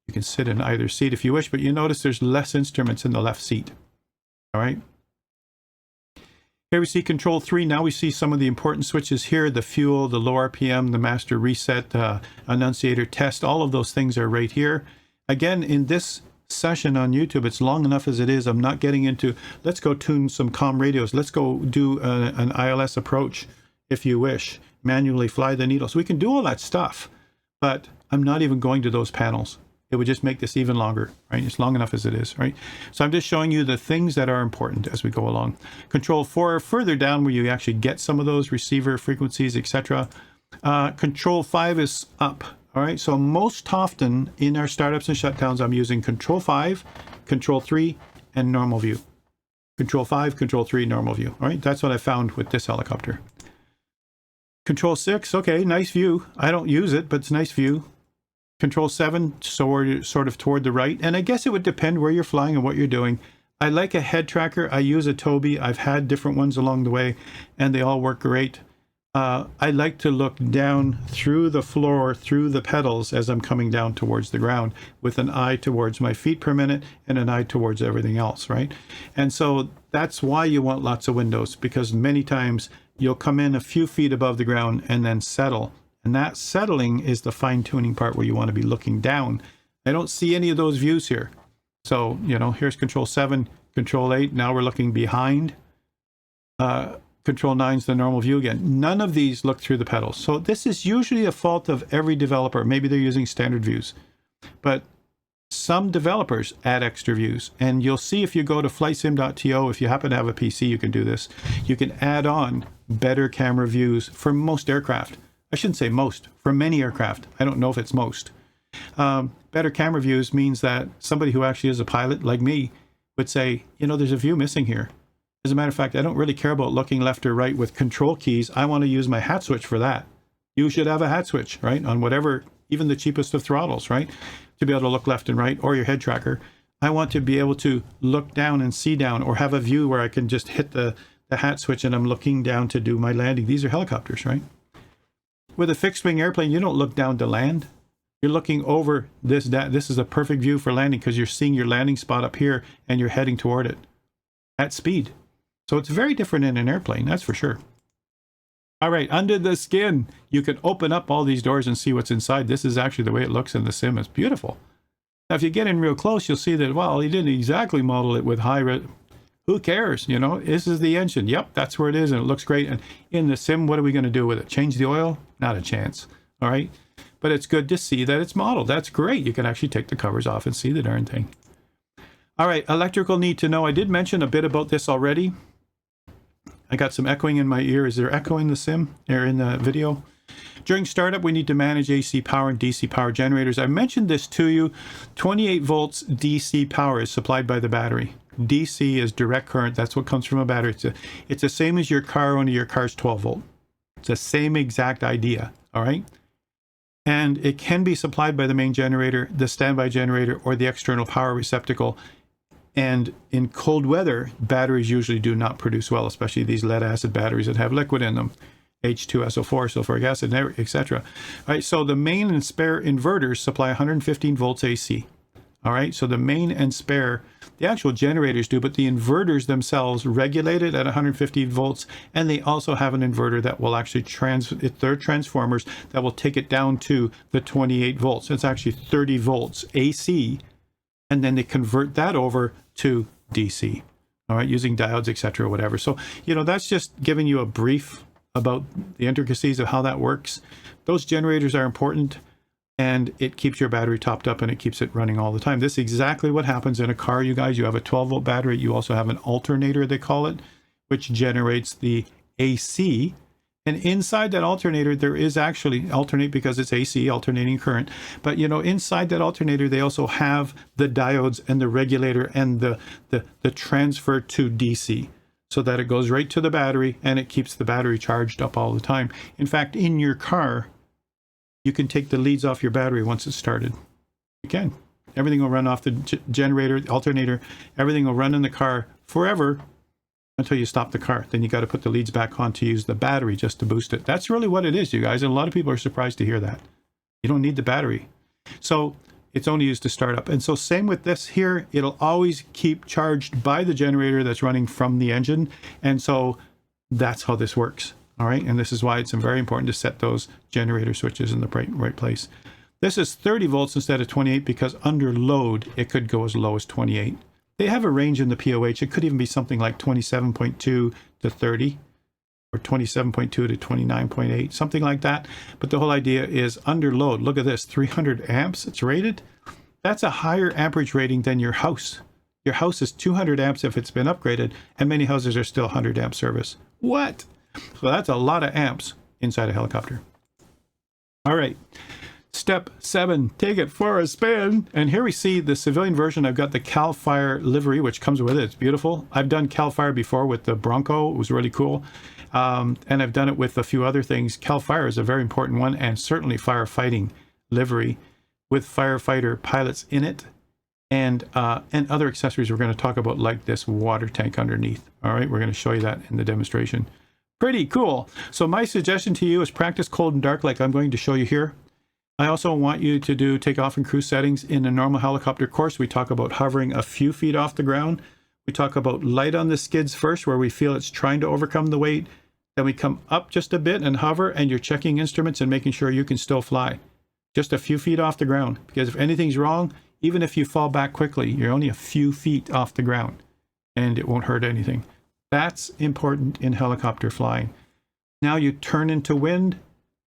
You can sit in either seat if you wish, but you notice there's less instruments in the left seat. All right. Here we see Control 3. Now we see some of the important switches here. The fuel, the low RPM, the master reset, annunciator test. All of those things are right here. Again, in this session on YouTube, it's long enough as it is. I'm not getting into, let's go tune some comm radios. Let's go do an ILS approach, if you wish. Manually fly the needles. We can do all that stuff, but I'm not even going to those panels. It would just make this even longer, right? It's long enough as it is, right? So I'm just showing you the things that are important as we go along. Control 4, further down where you actually get some of those receiver frequencies, etc. Control 5 is up, all right? So most often in our startups and shutdowns, I'm using Control 5, Control 3, and normal view. Control 5, Control 3, normal view, all right? That's what I found with this helicopter. Control 6, okay, nice view. I don't use it, but it's a nice view. Control 7, so we're sort of toward the right. And I guess it would depend where you're flying and what you're doing. I like a head tracker. I use a Toby. I've had different ones along the way, and they all work great. I like to look down through the floor, through the pedals as I'm coming down towards the ground, with an eye towards my feet per minute and an eye towards everything else, right? And so that's why you want lots of windows, because many times you'll come in a few feet above the ground and then settle. And that settling is the fine-tuning part where you want to be looking down. I don't see any of those views here. So, you know, here's Control 7, Control 8. Now we're looking behind. Control 9 is the normal view again. None of these look through the pedals. So this is usually a fault of every developer. Maybe they're using standard views. But some developers add extra views. And you'll see if you go to flightsim.to, if you happen to have a PC, you can do this. You can add on better camera views for most aircraft. I shouldn't say most, for many aircraft. I don't know if it's most. Better camera views means that somebody who actually is a pilot like me would say, you know, there's a view missing here. As a matter of fact, I don't really care about looking left or right with control keys. I want to use my hat switch for that. You should have a hat switch, right? On whatever, even the cheapest of throttles, right? To be able to look left and right, or your head tracker. I want to be able to look down and see down, or have a view where I can just hit the hat switch and I'm looking down to do my landing. These are helicopters, right? With a fixed wing airplane, you don't look down to land. You're looking over this. This is a perfect view for landing because you're seeing your landing spot up here and you're heading toward it at speed. So it's very different in an airplane, that's for sure. All right, under the skin, you can open up all these doors and see what's inside. This is actually the way it looks in the sim. It's beautiful. Now, if you get in real close, you'll see that, well, he didn't exactly model it with who cares? You know, this is the engine. Yep, that's where it is, and it looks great. And in the sim, what are we going to do with it? Change the oil? Not a chance. All right. But it's good to see that it's modeled. That's great. You can actually take the covers off and see the darn thing. All right, electrical need to know. I did mention a bit about this already. I got some echoing in my ear. Is there echo in the sim or in the video? During startup, we need to manage AC power and DC power generators. I mentioned this to you. 28 volts DC power is supplied by the battery. DC is direct current. That's what comes from a battery. It's the same as your car, only your car's 12 volt. It's the same exact idea, all right? And it can be supplied by the main generator, the standby generator, or the external power receptacle. And in cold weather, batteries usually do not produce well, especially these lead acid batteries that have liquid in them. H2SO4, sulfuric acid, etc. All right, so the main and spare inverters supply 115 volts AC. All right, so the main and spare, the actual generators do, but the inverters themselves regulate it at 150 volts, and they also have an inverter that will actually they're transformers that will take it down to the 28 volts. It's actually 30 volts AC, and then they convert that over to DC. All right, using diodes, etc., whatever. So, you know, that's just giving you a brief about the intricacies of how that works. Those generators are important, and it keeps your battery topped up and it keeps it running all the time. This is exactly what happens in a car, you guys. You have a 12 volt battery. You also have an alternator, they call it, which generates the AC. And inside that alternator, there is actually alternate because it's AC, alternating current. But, you know, inside that alternator, they also have the diodes and the regulator and the transfer to DC, so that it goes right to the battery and it keeps the battery charged up all the time. In fact, in your car, you can take the leads off your battery once it's started. You can. Everything will run off the generator, the alternator. Everything will run in the car forever until you stop the car. Then you got to put the leads back on to use the battery just to boost it. That's really what it is, you guys. And a lot of people are surprised to hear that. You don't need the battery. So it's only used to start up. And so same with this here, it'll always keep charged by the generator that's running from the engine. And so that's how this works. All right. And this is why it's very important to set those generator switches in the right place. This is 30 volts instead of 28 because under load, it could go as low as 28. They have a range in the POH. It could even be something like 27.2 to 30 or 27.2 to 29.8, something like that. But the whole idea is under load. Look at this, 300 amps it's rated. That's a higher amperage rating than your house. Your house is 200 amps if it's been upgraded, and many houses are still 100 amp service. What? So that's a lot of amps inside a helicopter. All right. Step 7, take it for a spin. And here we see the civilian version. I've got the CAL FIRE livery, which comes with it. It's beautiful. I've done CAL FIRE before with the Bronco. It was really cool. And I've done it with a few other things. CAL FIRE is a very important one, and certainly firefighting livery with firefighter pilots in it, and other accessories we're going to talk about, like this water tank underneath. All right, we're going to show you that in the demonstration. Pretty cool. So my suggestion to you is practice cold and dark like I'm going to show you here. I also want you to do takeoff and cruise settings. In a normal helicopter course, we talk about hovering a few feet off the ground. We talk about light on the skids first, where we feel it's trying to overcome the weight. Then we come up just a bit and hover, and you're checking instruments and making sure you can still fly. Just a few feet off the ground, because if anything's wrong, even if you fall back quickly, you're only a few feet off the ground, and it won't hurt anything. That's important in helicopter flying. Now you turn into wind,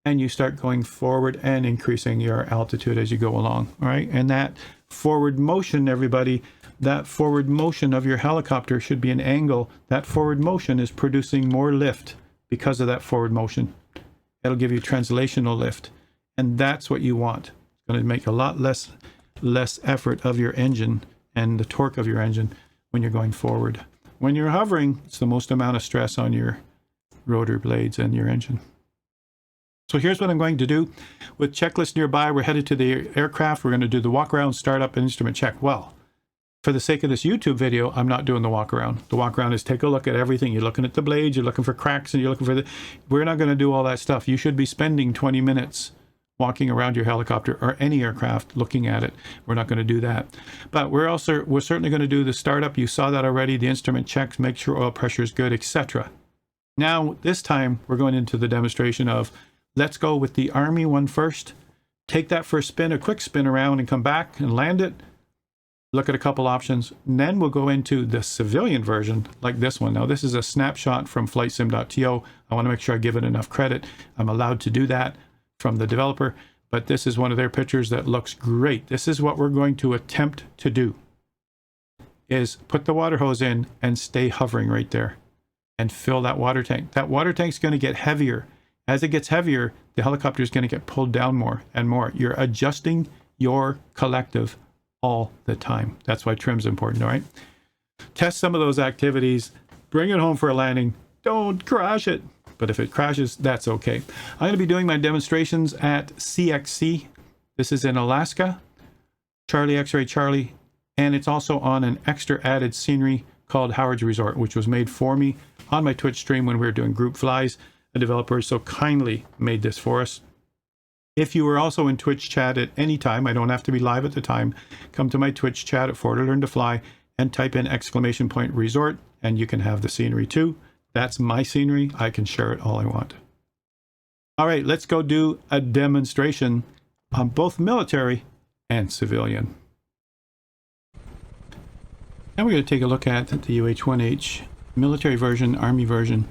and you start going forward and increasing your altitude as you go along, all right? And that forward motion, everybody, that forward motion of your helicopter should be an angle. That forward motion is producing more lift because of that forward motion. It'll give you translational lift, and that's what you want. It's going to make a lot less effort of your engine and the torque of your engine when you're going forward. When you're hovering, it's the most amount of stress on your rotor blades and your engine. So here's what I'm going to do. With checklist nearby, we're headed to the aircraft. We're going to do the walk around, start up, and instrument check. Well, for the sake of this YouTube video, I'm not doing the walk around. The walk around is take a look at everything. You're looking at the blades, you're looking for cracks, and you're looking for the... We're not going to do all that stuff. You should be spending 20 minutes walking around your helicopter or any aircraft looking at it. We're not going to do that. But we're certainly going to do the startup. You saw that already, the instrument checks, make sure oil pressure is good, etc. Now, this time, we're going into the demonstration of, let's go with the Army one first. Take that for a spin, a quick spin around, and come back and land it. Look at a couple options. And then we'll go into the civilian version, like this one. Now, this is a snapshot from flightsim.to. I want to make sure I give it enough credit. I'm allowed to do that from the developer, but this is one of their pictures that looks great. This is what we're going to attempt to do. is put the water hose in and stay hovering right there and fill that water tank. That water tank's going to get heavier. As it gets heavier, the helicopter is going to get pulled down more and more. You're adjusting your collective all the time. That's why trim's important, all right? Test some of those activities. Bring it home for a landing. Don't crash it. But if it crashes, that's okay. I'm going to be doing my demonstrations at CXC. This is in Alaska. Charlie X-Ray Charlie. And it's also on an extra added scenery called Howard's Resort, which was made for me on my Twitch stream when we were doing group flies. The developer so kindly made this for us. If you were also in Twitch chat at any time, I don't have to be live at the time, come to my Twitch chat at For to Learn to Fly and type in !resort and you can have the scenery too. That's my scenery. I can share it all I want. All right, let's go do a demonstration on both military and civilian. Now we're going to take a look at the UH-1H military version, Army version.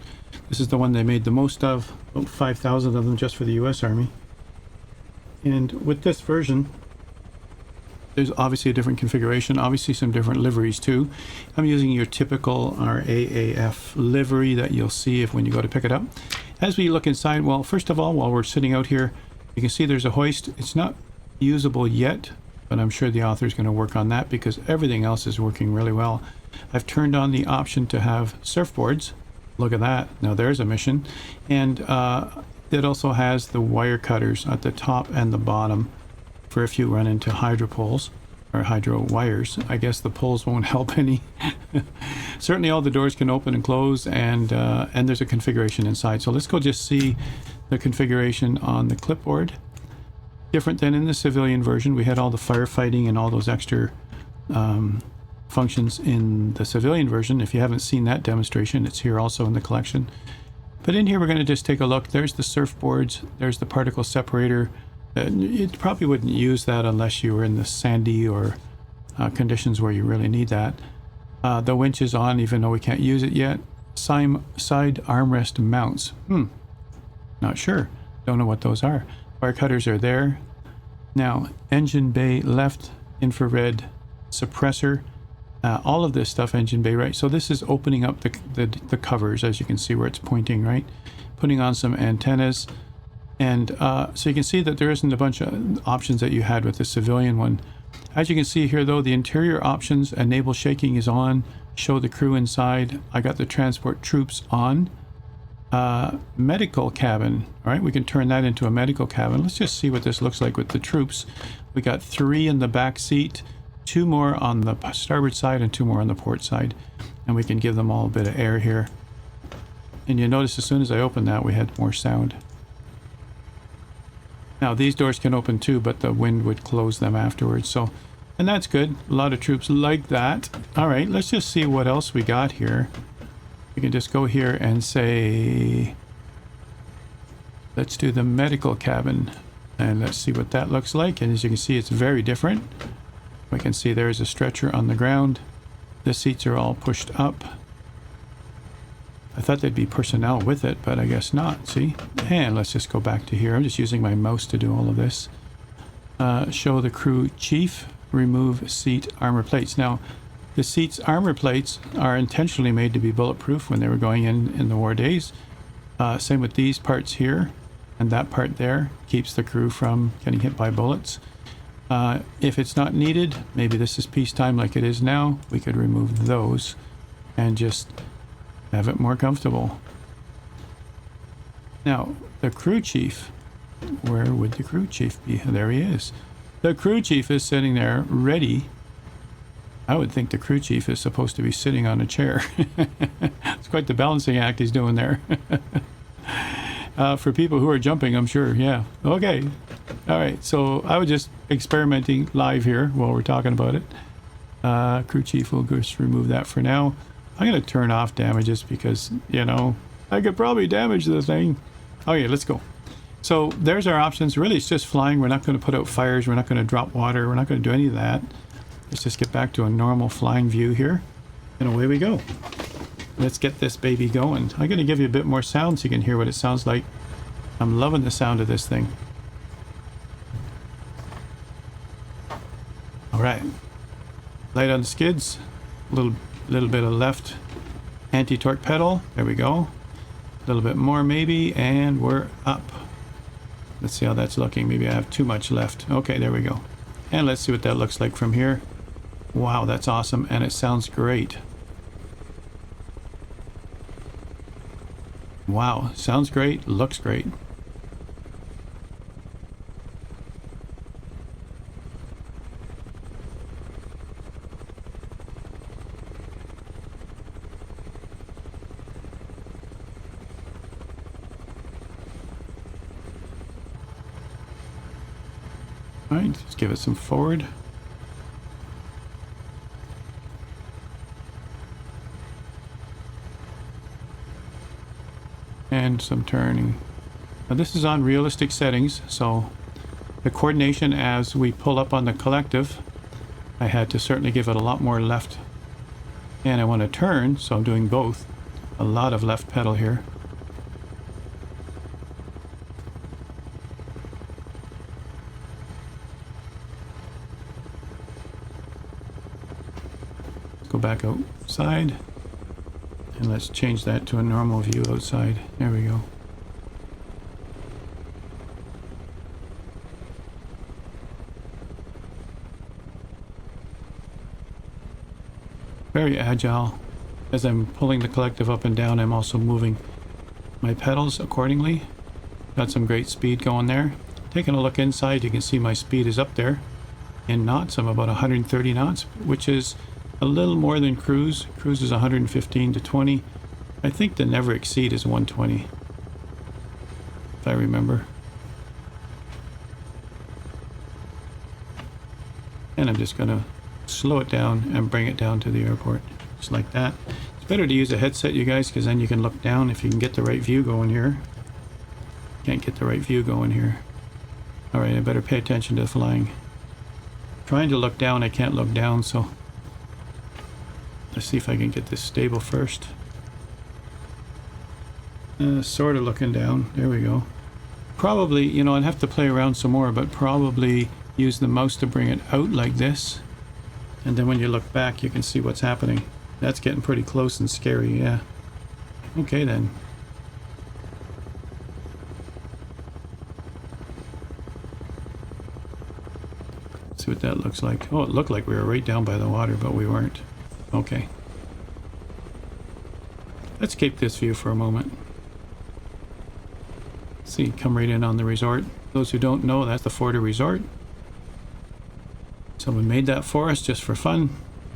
This is the one they made the most of, about 5,000 of them just for the US Army. And with this version, there's obviously a different configuration, obviously some different liveries too. I'm using your typical RAAF livery that you'll see when you go to pick it up. As we look inside, well, first of all, while we're sitting out here, you can see there's a hoist. It's not usable yet, but I'm sure the author is going to work on that because everything else is working really well. I've turned on the option to have surfboards. Look at that. Now there's a mission. And it also has the wire cutters at the top and the bottom for if you run into hydro poles or hydro wires. I guess the poles won't help any. Certainly all the doors can open and close, and there's a configuration inside. So let's go just see the configuration on the clipboard. Different than in the civilian version. We had all the firefighting and all those extra functions in the civilian version. If you haven't seen that demonstration, it's here also in the collection. But in here, we're going to just take a look. There's the surfboards. There's the particle separator. You probably wouldn't use that unless you were in the sandy or conditions where you really need that. The winch is on, even though we can't use it yet. Side armrest mounts. Not sure. Don't know what those are. Wire cutters are there. Now, engine bay left, infrared suppressor. All of this stuff, engine bay right. So this is opening up the covers, as you can see where it's pointing, right? Putting on some antennas. And so you can see that there isn't a bunch of options that you had with the civilian one. As you can see here, though, the interior options, enable shaking is on, show the crew inside. I got the transport troops on. Medical cabin, all right, we can turn that into a medical cabin. Let's just see what this looks like with the troops. We got 3 in the back seat, 2 more on the starboard side and 2 more on the port side, and we can give them all a bit of air here. And you notice as soon as I opened that, we had more sound. Now these doors can open too, but the wind would close them afterwards. So, and that's good. A lot of troops like that. All right, let's just see what else we got here. We can just go here and say, let's do the medical cabin, and let's see what that looks like. And as you can see, it's very different. We can see there's a stretcher on the ground. The seats are all pushed up. I thought there'd be personnel with it, but I guess not. See? And let's just go back to here. I'm just using my mouse to do all of this. Show the crew chief, remove seat armor plates. Now, the seat's armor plates are intentionally made to be bulletproof when they were going in the war days. Same with these parts here, and that part there keeps the crew from getting hit by bullets. If it's not needed, maybe this is peacetime like it is now, we could remove those and just have it more comfortable. Now, the crew chief, where would the crew chief be? There he is. The crew chief is sitting there ready. I would think the crew chief is supposed to be sitting on a chair. It's quite the balancing act he's doing there. For people who are jumping, I'm sure. Yeah. Okay. All right. So I was just experimenting live here while we're talking about it. Crew chief will just remove that for now. I'm going to turn off damages because, you know, I could probably damage the thing. Okay, let's go. So there's our options. Really, it's just flying. We're not going to put out fires. We're not going to drop water. We're not going to do any of that. Let's just get back to a normal flying view here. And away we go. Let's get this baby going. I'm going to give you a bit more sound so you can hear what it sounds like. I'm loving the sound of this thing. All right. Light on the skids. Little bit of left anti-torque pedal. There we go. A little bit more maybe, and we're up. Let's see how that's looking. Maybe I have too much left. Okay, there we go. And let's see what that looks like from here. Wow, that's awesome, and it sounds great. Wow, sounds great, looks great. All right, let's give it some forward. And some turning. Now this is on realistic settings, so the coordination as we pull up on the collective, I had to certainly give it a lot more left. And I want to turn, so I'm doing both. A lot of left pedal here. Go back outside, and let's change that to a normal view outside. There we go. Very agile. As I'm pulling the collective up and down, I'm also moving my pedals accordingly. Got some great speed going there. Taking a look inside, you can see my speed is up there in knots. I'm about 130 knots, which is a little more than cruise. Cruise is 115 to 20. I think the never exceed is 120, if I remember. And I'm just going to slow it down and bring it down to the airport, just like that. It's better to use a headset, you guys, because then you can look down if you can get the right view going here. Can't get the right view going here. All right, I better pay attention to the flying. Trying to look down, I can't look down, so let's see if I can get this stable first. Sort of looking down. There we go. Probably, you know, I'd have to play around some more, but probably use the mouse to bring it out like this. And then when you look back, you can see what's happening. That's getting pretty close and scary, yeah. Okay then. Let's see what that looks like. Oh, it looked like we were right down by the water, but we weren't. Okay. Let's keep this view for a moment. See, come right in on the resort. Those who don't know, that's the Florida Resort. Someone made that for us just for fun.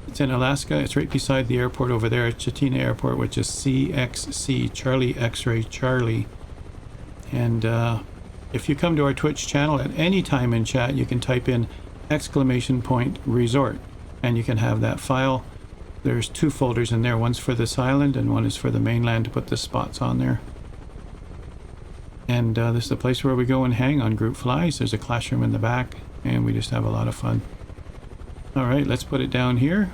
It's in Alaska. It's right beside the airport over there at Chitina Airport, which is CXC, Charlie X-Ray Charlie. And if you come to our Twitch channel at any time in chat, you can type in !resort, and you can have that file. There's two folders in there. One's for this island and one is for the mainland to put the spots on there. And this is the place where we go and hang on group flies. There's a classroom in the back, and we just have a lot of fun. All right, let's put it down here.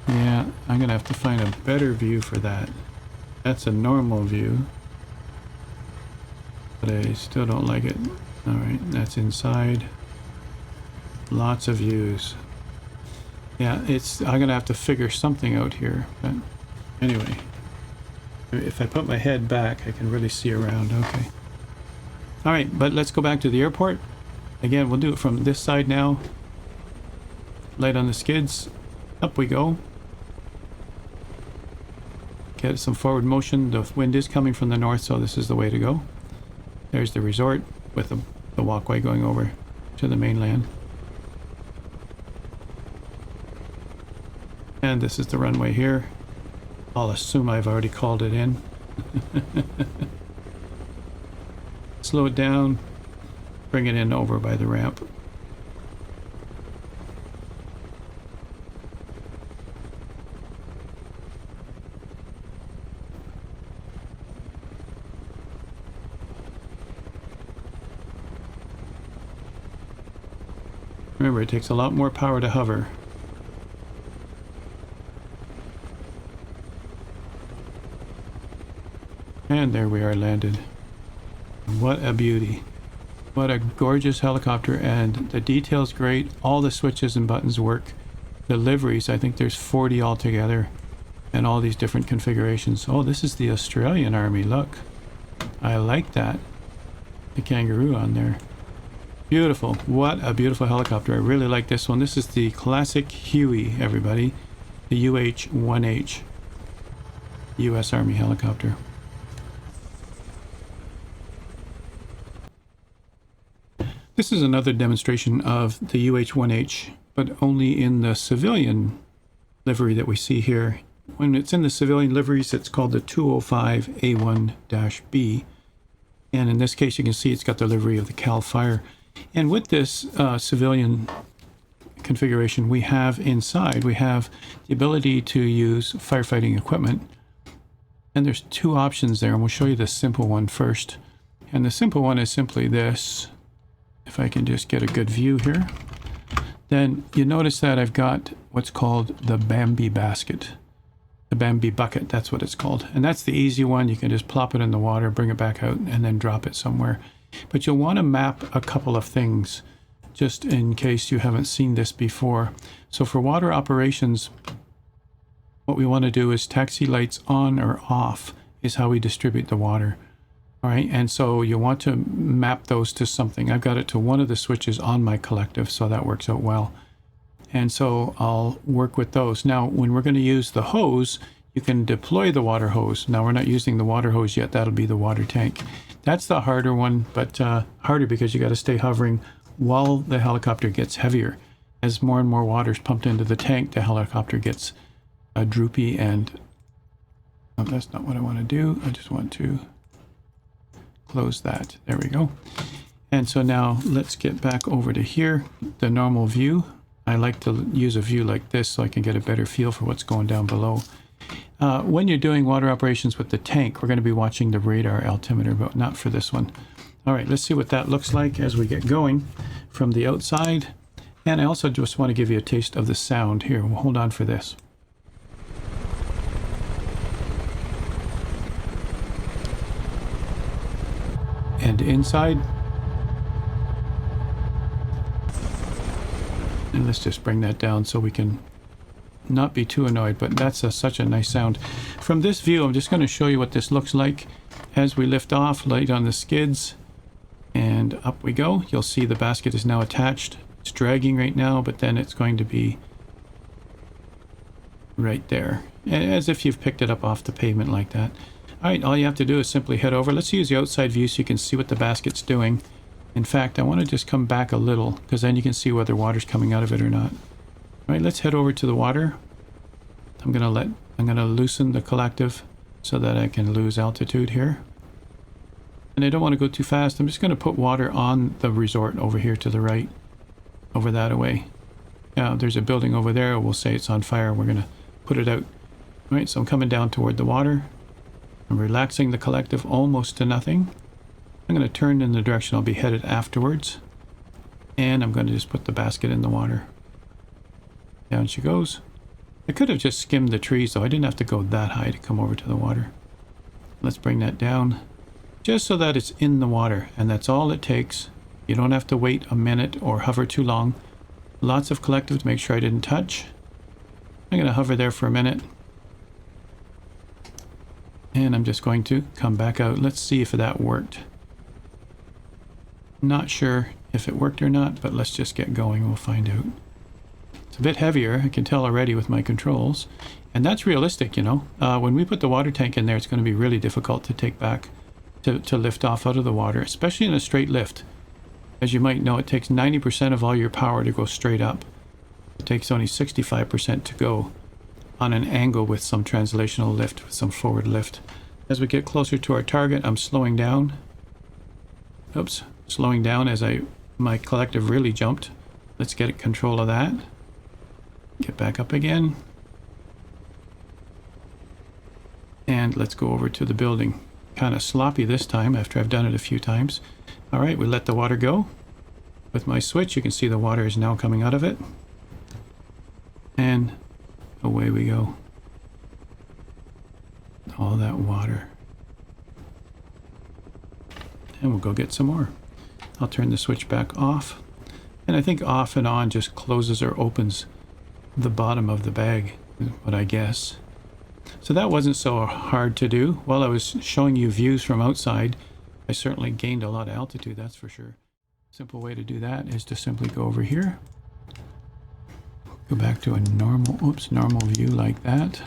Yeah, I'm gonna have to find a better view for that. That's a normal view, but I still don't like it. All right, that's inside. Lots of views. Yeah, I'm gonna have to figure something out here. But anyway, if I put my head back, I can really see around. Okay. All right, but let's go back to the airport. Again, we'll do it from this side now. Light on the skids. Up we go. Get some forward motion. The wind is coming from the north, so this is the way to go. There's the resort with the walkway going over to the mainland. And this is the runway here. I'll assume I've already called it in. Slow it down. Bring it in over by the ramp. Remember, it takes a lot more power to hover. And there we are landed. What a beauty. What a gorgeous helicopter, and the detail's great. All the switches and buttons work. The liveries, I think there's 40 altogether, and all these different configurations. Oh, this is the Australian Army, look. I like that. The kangaroo on there. Beautiful. What a beautiful helicopter. I really like this one. This is the classic Huey, everybody. The UH-1H US Army helicopter. This is another demonstration of the UH-1H, but only in the civilian livery that we see here. When it's in the civilian liveries, it's called the 205A1-B. And in this case, you can see it's got the livery of the CAL FIRE. And with this civilian configuration we have inside, we have the ability to use firefighting equipment. And there's two options there, and we'll show you the simple one first. And the simple one is simply this. If I can just get a good view here, then you notice that I've got what's called the Bambi basket. The Bambi bucket, that's what it's called. And that's the easy one. You can just plop it in the water, bring it back out, and then drop it somewhere. But you'll want to map a couple of things, just in case you haven't seen this before. So for water operations, what we want to do is taxi lights on or off is how we distribute the water. All right, and so you want to map those to something. I've got it to one of the switches on my collective, so that works out well. And so I'll work with those. Now, when we're going to use the hose, you can deploy the water hose. Now, we're not using the water hose yet. That'll be the water tank. That's the harder one, but harder because you got to stay hovering while the helicopter gets heavier. As more and more water is pumped into the tank, the helicopter gets droopy and... Oh, that's not what I want to do. I just want to close that. There we go. And so now let's get back over to here, the normal view. I like to use a view like this so I can get a better feel for what's going down below. When you're doing water operations with the tank, we're going to be watching the radar altimeter, but not for this one. All right, let's see what that looks like as we get going from the outside. And I also just want to give you a taste of the sound here. We'll hold on for this. And inside. And let's just bring that down so we can not be too annoyed, but that's such a nice sound. From this view, I'm just going to show you what this looks like as we lift off, light on the skids, and up we go. You'll see the basket is now attached. It's dragging right now, but then it's going to be right there, as if you've picked it up off the pavement like that. All right, all you have to do is simply head over. Let's use the outside view so you can see what the basket's doing. In fact, I want to just come back a little because then you can see whether water's coming out of it or not. All right, let's head over to the water. I'm going to loosen the collective so that I can lose altitude here. And I don't want to go too fast. I'm just going to put water on the resort over here to the right, over that away. Now, there's a building over there. We'll say it's on fire. We're going to put it out. All right, so I'm coming down toward the water. I'm relaxing the collective almost to nothing. I'm going to turn in the direction I'll be headed afterwards. And I'm going to just put the basket in the water. Down she goes. I could have just skimmed the trees, though. I didn't have to go that high to come over to the water. Let's bring that down. Just so that it's in the water. And that's all it takes. You don't have to wait a minute or hover too long. Lots of collective to make sure I didn't touch. I'm going to hover there for a minute. And I'm just going to come back out. Let's see if that worked. Not sure if it worked or not, but let's just get going. We'll find out. It's a bit heavier, I can tell already with my controls. And that's realistic, you know. When we put the water tank in there, it's going to be really difficult to take back, to lift off out of the water, especially in a straight lift. As you might know, it takes 90% of all your power to go straight up. It takes only 65% to go on an angle with some translational lift, with some forward lift. As we get closer to our target, I'm slowing down. Oops, slowing down as my collective really jumped. Let's get control of that. Get back up again. And let's go over to the building. Kind of sloppy this time after I've done it a few times. All right, we let the water go. With my switch, you can see the water is now coming out of it. And away we go. All that water. and we'll go get some more. I'll turn the switch back off. And I think off and on just closes or opens the bottom of the bag, is what I guess. So that wasn't so hard to do. While I was showing you views from outside, I certainly gained a lot of altitude, that's for sure. Simple way to do that is to simply go over here. Go back to a normal view like that.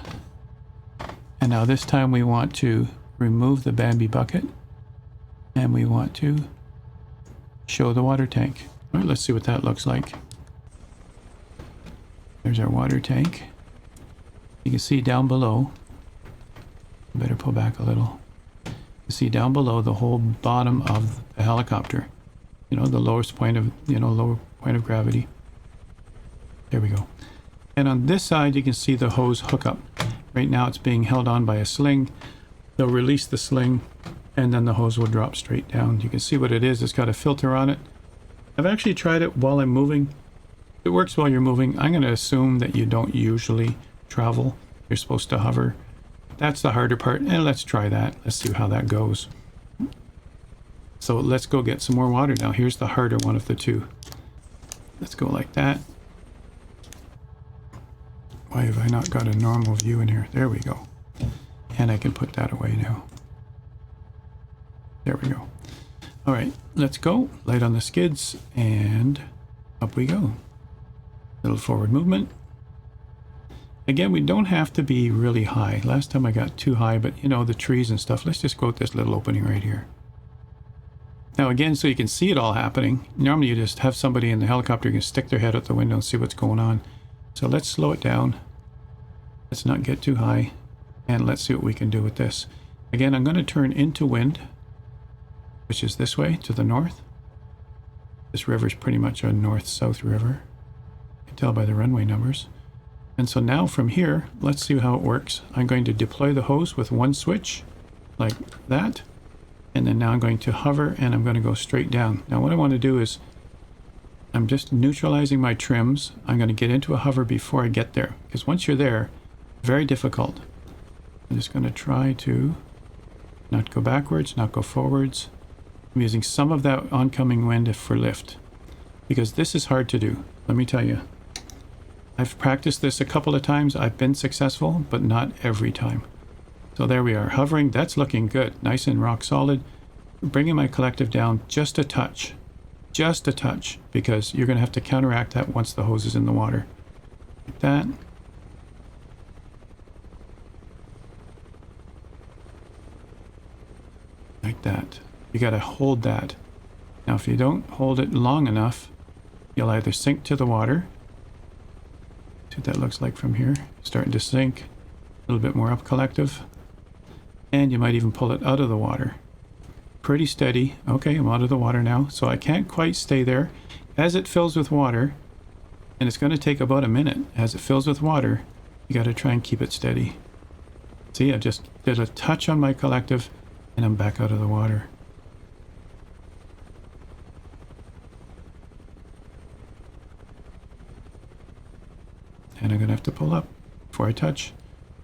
And now this time we want to remove the Bambi bucket. And we want to show the water tank. All right, let's see what that looks like. There's our water tank. You can see down below, better pull back a little. You see down below the whole bottom of the helicopter. You know, the lowest point of, lower point of gravity. There we go. And on this side, you can see the hose hookup. Right now it's being held on by a sling. They'll release the sling and then the hose will drop straight down. You can see what it is. It's got a filter on it. I've actually tried it while I'm moving. It works while you're moving. I'm going to assume that you don't usually travel. You're supposed to hover. That's the harder part. And let's try that. Let's see how that goes. So let's go get some more water now. Here's the harder one of the two. Let's go like that. Why have I not got a normal view in here? There we go. And I can put that away now. There we go. All right, let's go. Light on the skids and up we go. Little forward movement. Again, we don't have to be really high. Last time I got too high, but the trees and stuff. Let's just go with this little opening right here. Now again, so you can see it all happening. Normally you just have somebody in the helicopter who can stick their head out the window and see what's going on. So let's slow it down. Let's not get too high. And let's see what we can do with this. Again, I'm going to turn into wind, which is this way to the north. This river is pretty much a north-south river. You can tell by the runway numbers. And so now from here, let's see how it works. I'm going to deploy the hose with one switch, like that. And then now I'm going to hover and I'm going to go straight down. Now what I want to do is, I'm just neutralizing my trims. I'm going to get into a hover before I get there. Because once you're there, very difficult. I'm just going to try to not go backwards, not go forwards. I'm using some of that oncoming wind for lift. Because this is hard to do, let me tell you. I've practiced this a couple of times. I've been successful, but not every time. So there we are, hovering. That's looking good. Nice and rock solid. Bringing my collective down just a touch. Just a touch, because you're going to have to counteract that once the hose is in the water. Like that. Like that. You got to hold that. Now, if you don't hold it long enough, you'll either sink to the water. See what that looks like from here. Starting to sink. A little bit more up collective. And you might even pull it out of the water. Pretty steady. Okay, I'm out of the water now, so I can't quite stay there. As it fills with water, and it's going to take about a minute, as it fills with water, you got to try and keep it steady. See, I just did a touch on my collective, and I'm back out of the water. And I'm going to have to pull up before I touch.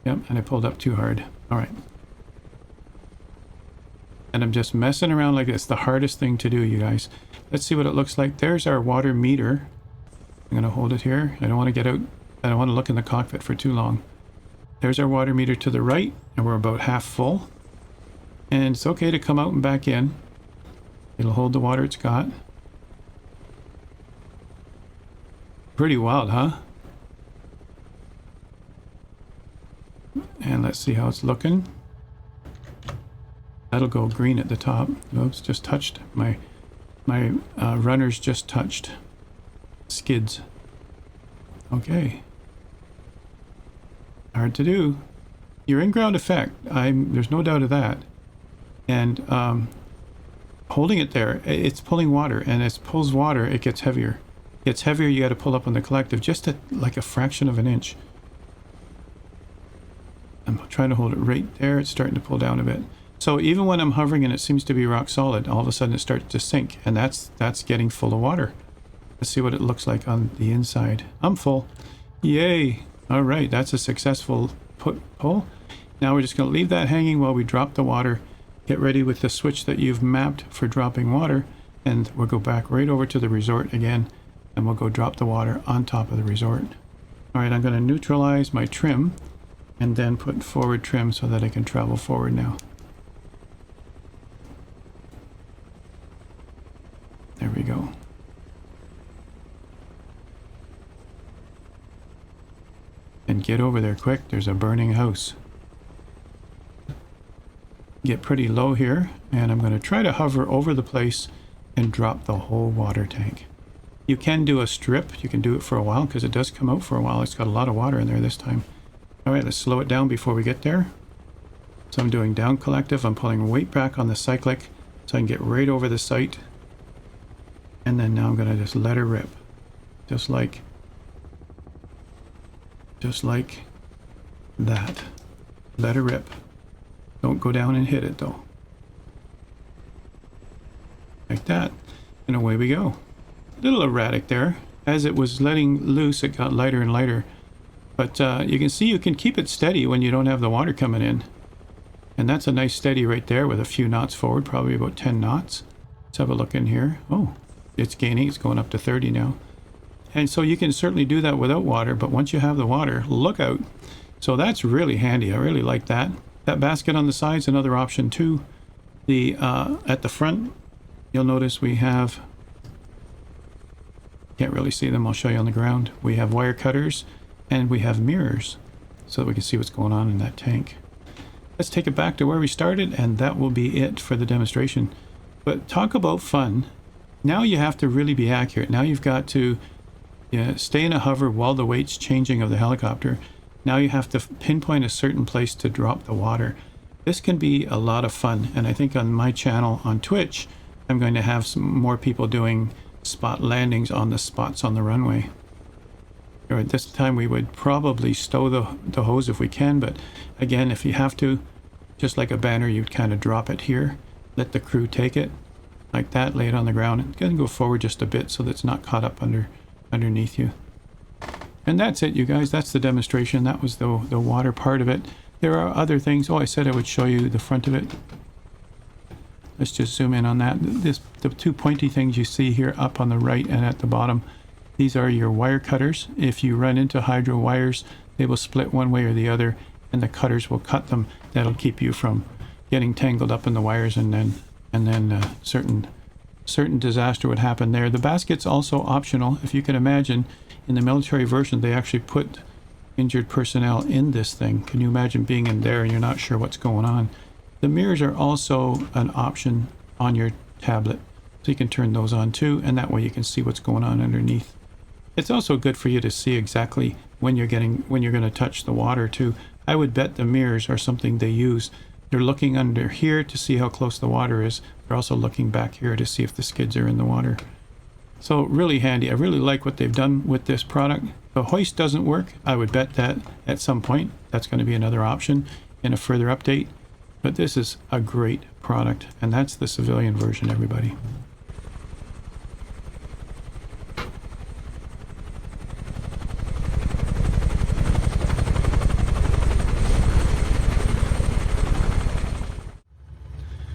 Yep, and I pulled up too hard. All right. And I'm just messing around like this. The hardest thing to do, you guys. Let's see what it looks like. There's our water meter. I'm going to hold it here. I don't want to get out. I don't want to look in the cockpit for too long. There's our water meter to the right, and we're about half full. And it's okay to come out and back in. It'll hold the water it's got. Pretty wild, huh? And let's see how it's looking. That'll go green at the top. Oops, just touched. My runners just touched. Skids. Okay. Hard to do. You're in ground effect. There's no doubt of that. And holding it there, it's pulling water. And as it pulls water, it gets heavier. It gets heavier, you got to pull up on the collective just like a fraction of an inch. I'm trying to hold it right there. It's starting to pull down a bit. So even when I'm hovering and it seems to be rock solid, all of a sudden it starts to sink, and that's getting full of water. Let's see what it looks like on the inside. I'm full. Yay. All right, that's a successful pull. Now we're just going to leave that hanging while we drop the water, Get ready with the switch that you've mapped for dropping water, and we'll go back right over to the resort again, and we'll go drop the water on top of the resort. All right, I'm going to neutralize my trim and then put forward trim so that I can travel forward now. There we go. And get over there quick, there's a burning house. Get pretty low here, and I'm going to try to hover over the place and drop the whole water tank. You can do a strip, you can do it for a while because it does come out for a while. It's got a lot of water in there this time. All right, let's slow it down before we get there. So I'm doing down collective, I'm pulling weight back on the cyclic so I can get right over the site. And then now I'm going to just let her rip. Just like that. Let her rip. Don't go down and hit it though. Like that. And away we go. A little erratic there. As it was letting loose, it got lighter and lighter. But you can see you can keep it steady when you don't have the water coming in. And that's a nice steady right there with a few knots forward, probably about 10 knots. Let's have a look in here. Oh, it's gaining. It's going up to 30 now. And so you can certainly do that without water, but once you have the water, look out. So that's really handy. I really like that. That basket on the side is another option too. The at the front, you'll notice we have, can't really see them, I'll show you on the ground. We have wire cutters and we have mirrors so that we can see what's going on in that tank. Let's take it back to where we started, and that will be it for the demonstration. But talk about fun. Now you have to really be accurate. Now you've got to stay in a hover while the weight's changing of the helicopter. Now you have to pinpoint a certain place to drop the water. This can be a lot of fun, and I think on my channel on Twitch, I'm going to have some more people doing spot landings on the spots on the runway. Or at this time we would probably stow the hose if we can, but again, if you have to, just like a banner, you'd kind of drop it here, let the crew take it like that, lay it on the ground, and then go forward just a bit so that it's not caught up underneath you. And that's it, you guys. That's the demonstration. That was the water part of it. There are other things. Oh, I said I would show you the front of it. Let's just zoom in on that. The two pointy things you see here up on the right and at the bottom, these are your wire cutters. If you run into hydro wires, they will split one way or the other, and the cutters will cut them. That'll keep you from getting tangled up in the wires, and then certain disaster would happen there. The basket's also optional. If you can imagine, in the military version, they actually put injured personnel in this thing. Can you imagine being in there and you're not sure what's going on? The mirrors are also an option on your tablet, so you can turn those on too, and that way you can see what's going on underneath. It's also good for you to see exactly when you're going to touch the water too. I would bet the mirrors are something they use. They're looking under here to see how close the water is. They're also looking back here to see if the skids are in the water. So really handy. I really like what they've done with this product. The hoist doesn't work. I would bet that at some point that's going to be another option in a further update. But this is a great product, and that's the civilian version, everybody.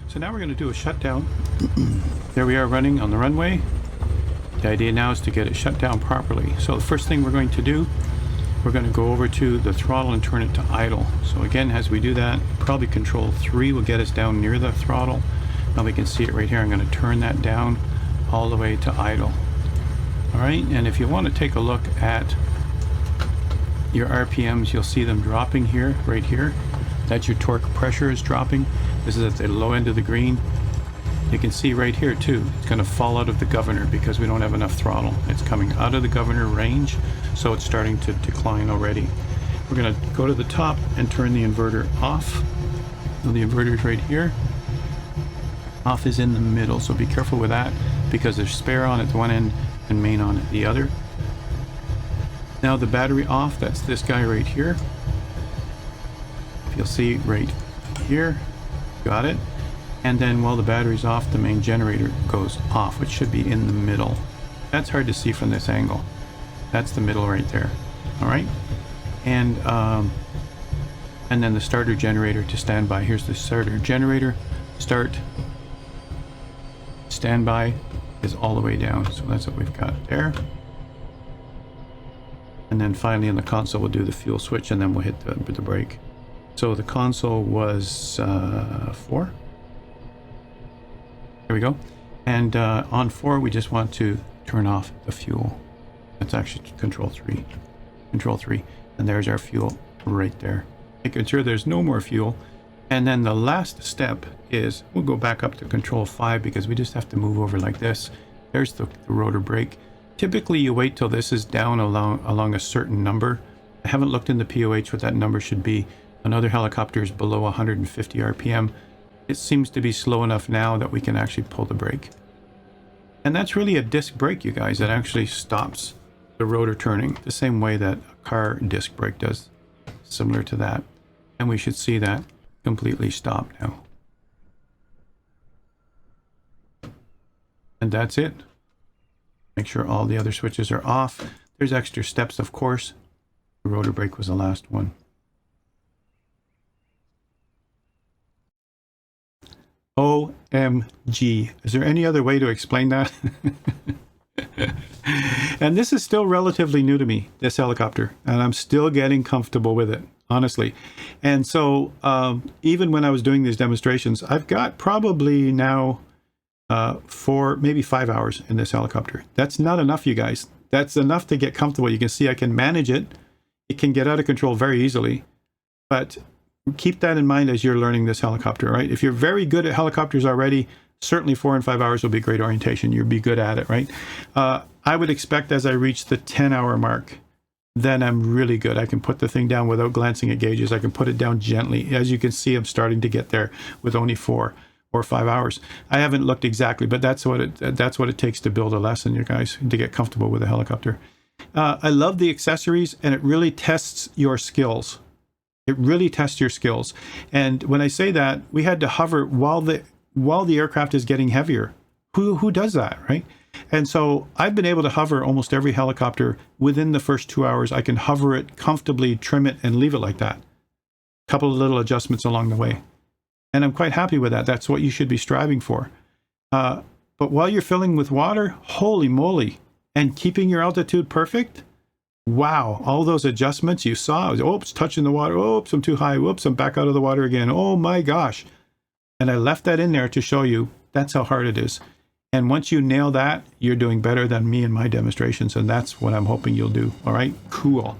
So now we're going to do a shutdown. There we are running on the runway. The idea now is to get it shut down properly. So the first thing we're going to do, we're going to go over to the throttle and turn it to idle. So again, as we do that, probably control 3 will get us down near the throttle. Now we can see it right here. I'm going to turn that down all the way to idle. All right, and if you want to take a look at your RPMs, you'll see them dropping here, right here. That's your torque pressure is dropping. This is at the low end of the green. You can see right here too, it's going to fall out of the governor because we don't have enough throttle. It's coming out of the governor range, so it's starting to decline already. We're going to go to the top and turn the inverter off. So the inverter is right here. Off is in the middle, so be careful with that because there's spare on at one end and main on at the other. Now the battery off, that's this guy right here. If you'll see right here, got it. And then while the battery's off, the main generator goes off, which should be in the middle. That's hard to see from this angle. That's the middle right there. All right. And then the starter generator to stand by. Here's the starter generator. start, standby is all the way down. So that's what we've got there. And then finally in the console, we'll do the fuel switch and then we'll hit the brake. So the console was 4. There we go. And on 4, we just want to turn off the fuel. That's actually control 3. Control 3. And there's our fuel right there. Making sure there's no more fuel. And then the last step is, we'll go back up to control 5 because we just have to move over like this. There's the rotor brake. Typically you wait till this is down along a certain number. I haven't looked in the POH what that number should be. On other helicopters below 150 RPM. It seems to be slow enough now that we can actually pull the brake. And that's really a disc brake, you guys. It actually stops the rotor turning the same way that a car disc brake does. Similar to that. And we should see that completely stop now. And that's it. Make sure all the other switches are off. There's extra steps, of course. The rotor brake was the last one. OMG. Is there any other way to explain that? And this is still relatively new to me, this helicopter, and I'm still getting comfortable with it, honestly. And so even when I was doing these demonstrations, I've got probably now 4, maybe 5 hours in this helicopter. That's not enough, you guys. That's enough to get comfortable. You can see I can manage it. It can get out of control very easily, but keep that in mind as you're learning this helicopter, right? If you're very good at helicopters already, certainly 4 and 5 hours will be great orientation. You'll be good at it, right? I would expect as I reach the 10-hour mark, then I'm really good. I can put the thing down without glancing at gauges. I can put it down gently. As you can see, I'm starting to get there with only 4 or 5 hours. I haven't looked exactly, but that's what it takes to build a lesson, you guys, to get comfortable with a helicopter. I love the accessories, and it really tests your skills. It really tests your skills. And when I say that, we had to hover while the aircraft is getting heavier. Who does that, right? And so I've been able to hover almost every helicopter within the first 2 hours. I can hover it comfortably, trim it, and leave it like that. A couple of little adjustments along the way. And I'm quite happy with that. That's what you should be striving for. But while you're filling with water, holy moly, and keeping your altitude perfect, wow, all those adjustments you saw. Oops, touching the water. Oops, I'm too high. Whoops, I'm back out of the water again. Oh my gosh. And I left that in there to show you that's how hard it is. And once you nail that, you're doing better than me in my demonstrations. And that's what I'm hoping you'll do. All right, cool.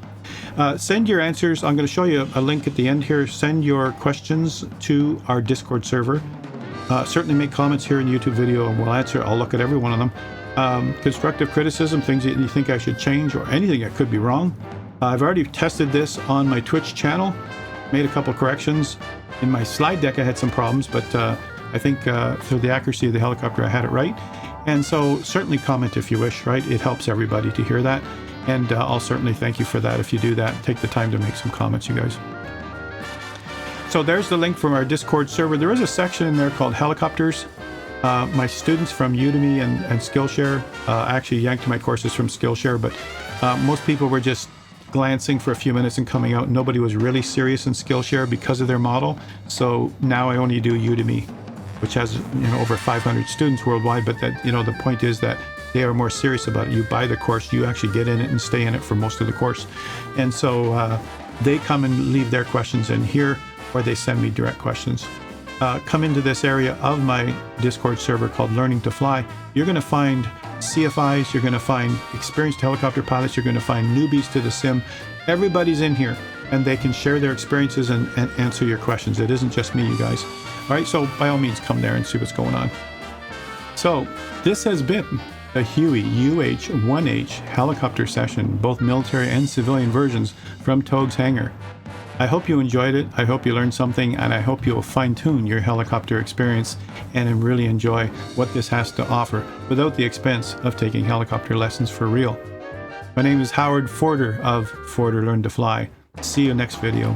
Send your answers. I'm going to show you a link at the end here. Send your questions to our Discord server. Certainly make comments here in the YouTube video and we'll answer. I'll look at every one of them. Constructive criticism, things that you think I should change or anything that could be wrong. I've already tested this on my Twitch channel, made a couple corrections. In my slide deck I had some problems, but I think for the accuracy of the helicopter I had it right. And so certainly comment if you wish, right? It helps everybody to hear that. And I'll certainly thank you for that if you do that. Take the time to make some comments, you guys. So there's the link from our Discord server. There is a section in there called helicopters. My students from Udemy and Skillshare, actually yanked my courses from Skillshare, but most people were just glancing for a few minutes and coming out. Nobody was really serious in Skillshare because of their model. So now I only do Udemy, which has over 500 students worldwide. But that the point is that they are more serious about it. You buy the course, you actually get in it and stay in it for most of the course. And so they come and leave their questions in here, or they send me direct questions. Come into this area of my Discord server called Learning to Fly. You're going to find CFIs, you're going to find experienced helicopter pilots, you're going to find newbies to the sim. Everybody's in here and they can share their experiences and answer your questions. It isn't just me, you guys. All right, so by all means come there and see what's going on. So this has been the Huey UH-1H helicopter session, both military and civilian versions from Togue's hangar. I hope you enjoyed it. I hope you learned something, and I hope you'll fine-tune your helicopter experience and really enjoy what this has to offer without the expense of taking helicopter lessons for real. My name is Howard Forder of Forder Learn to Fly. See you next video.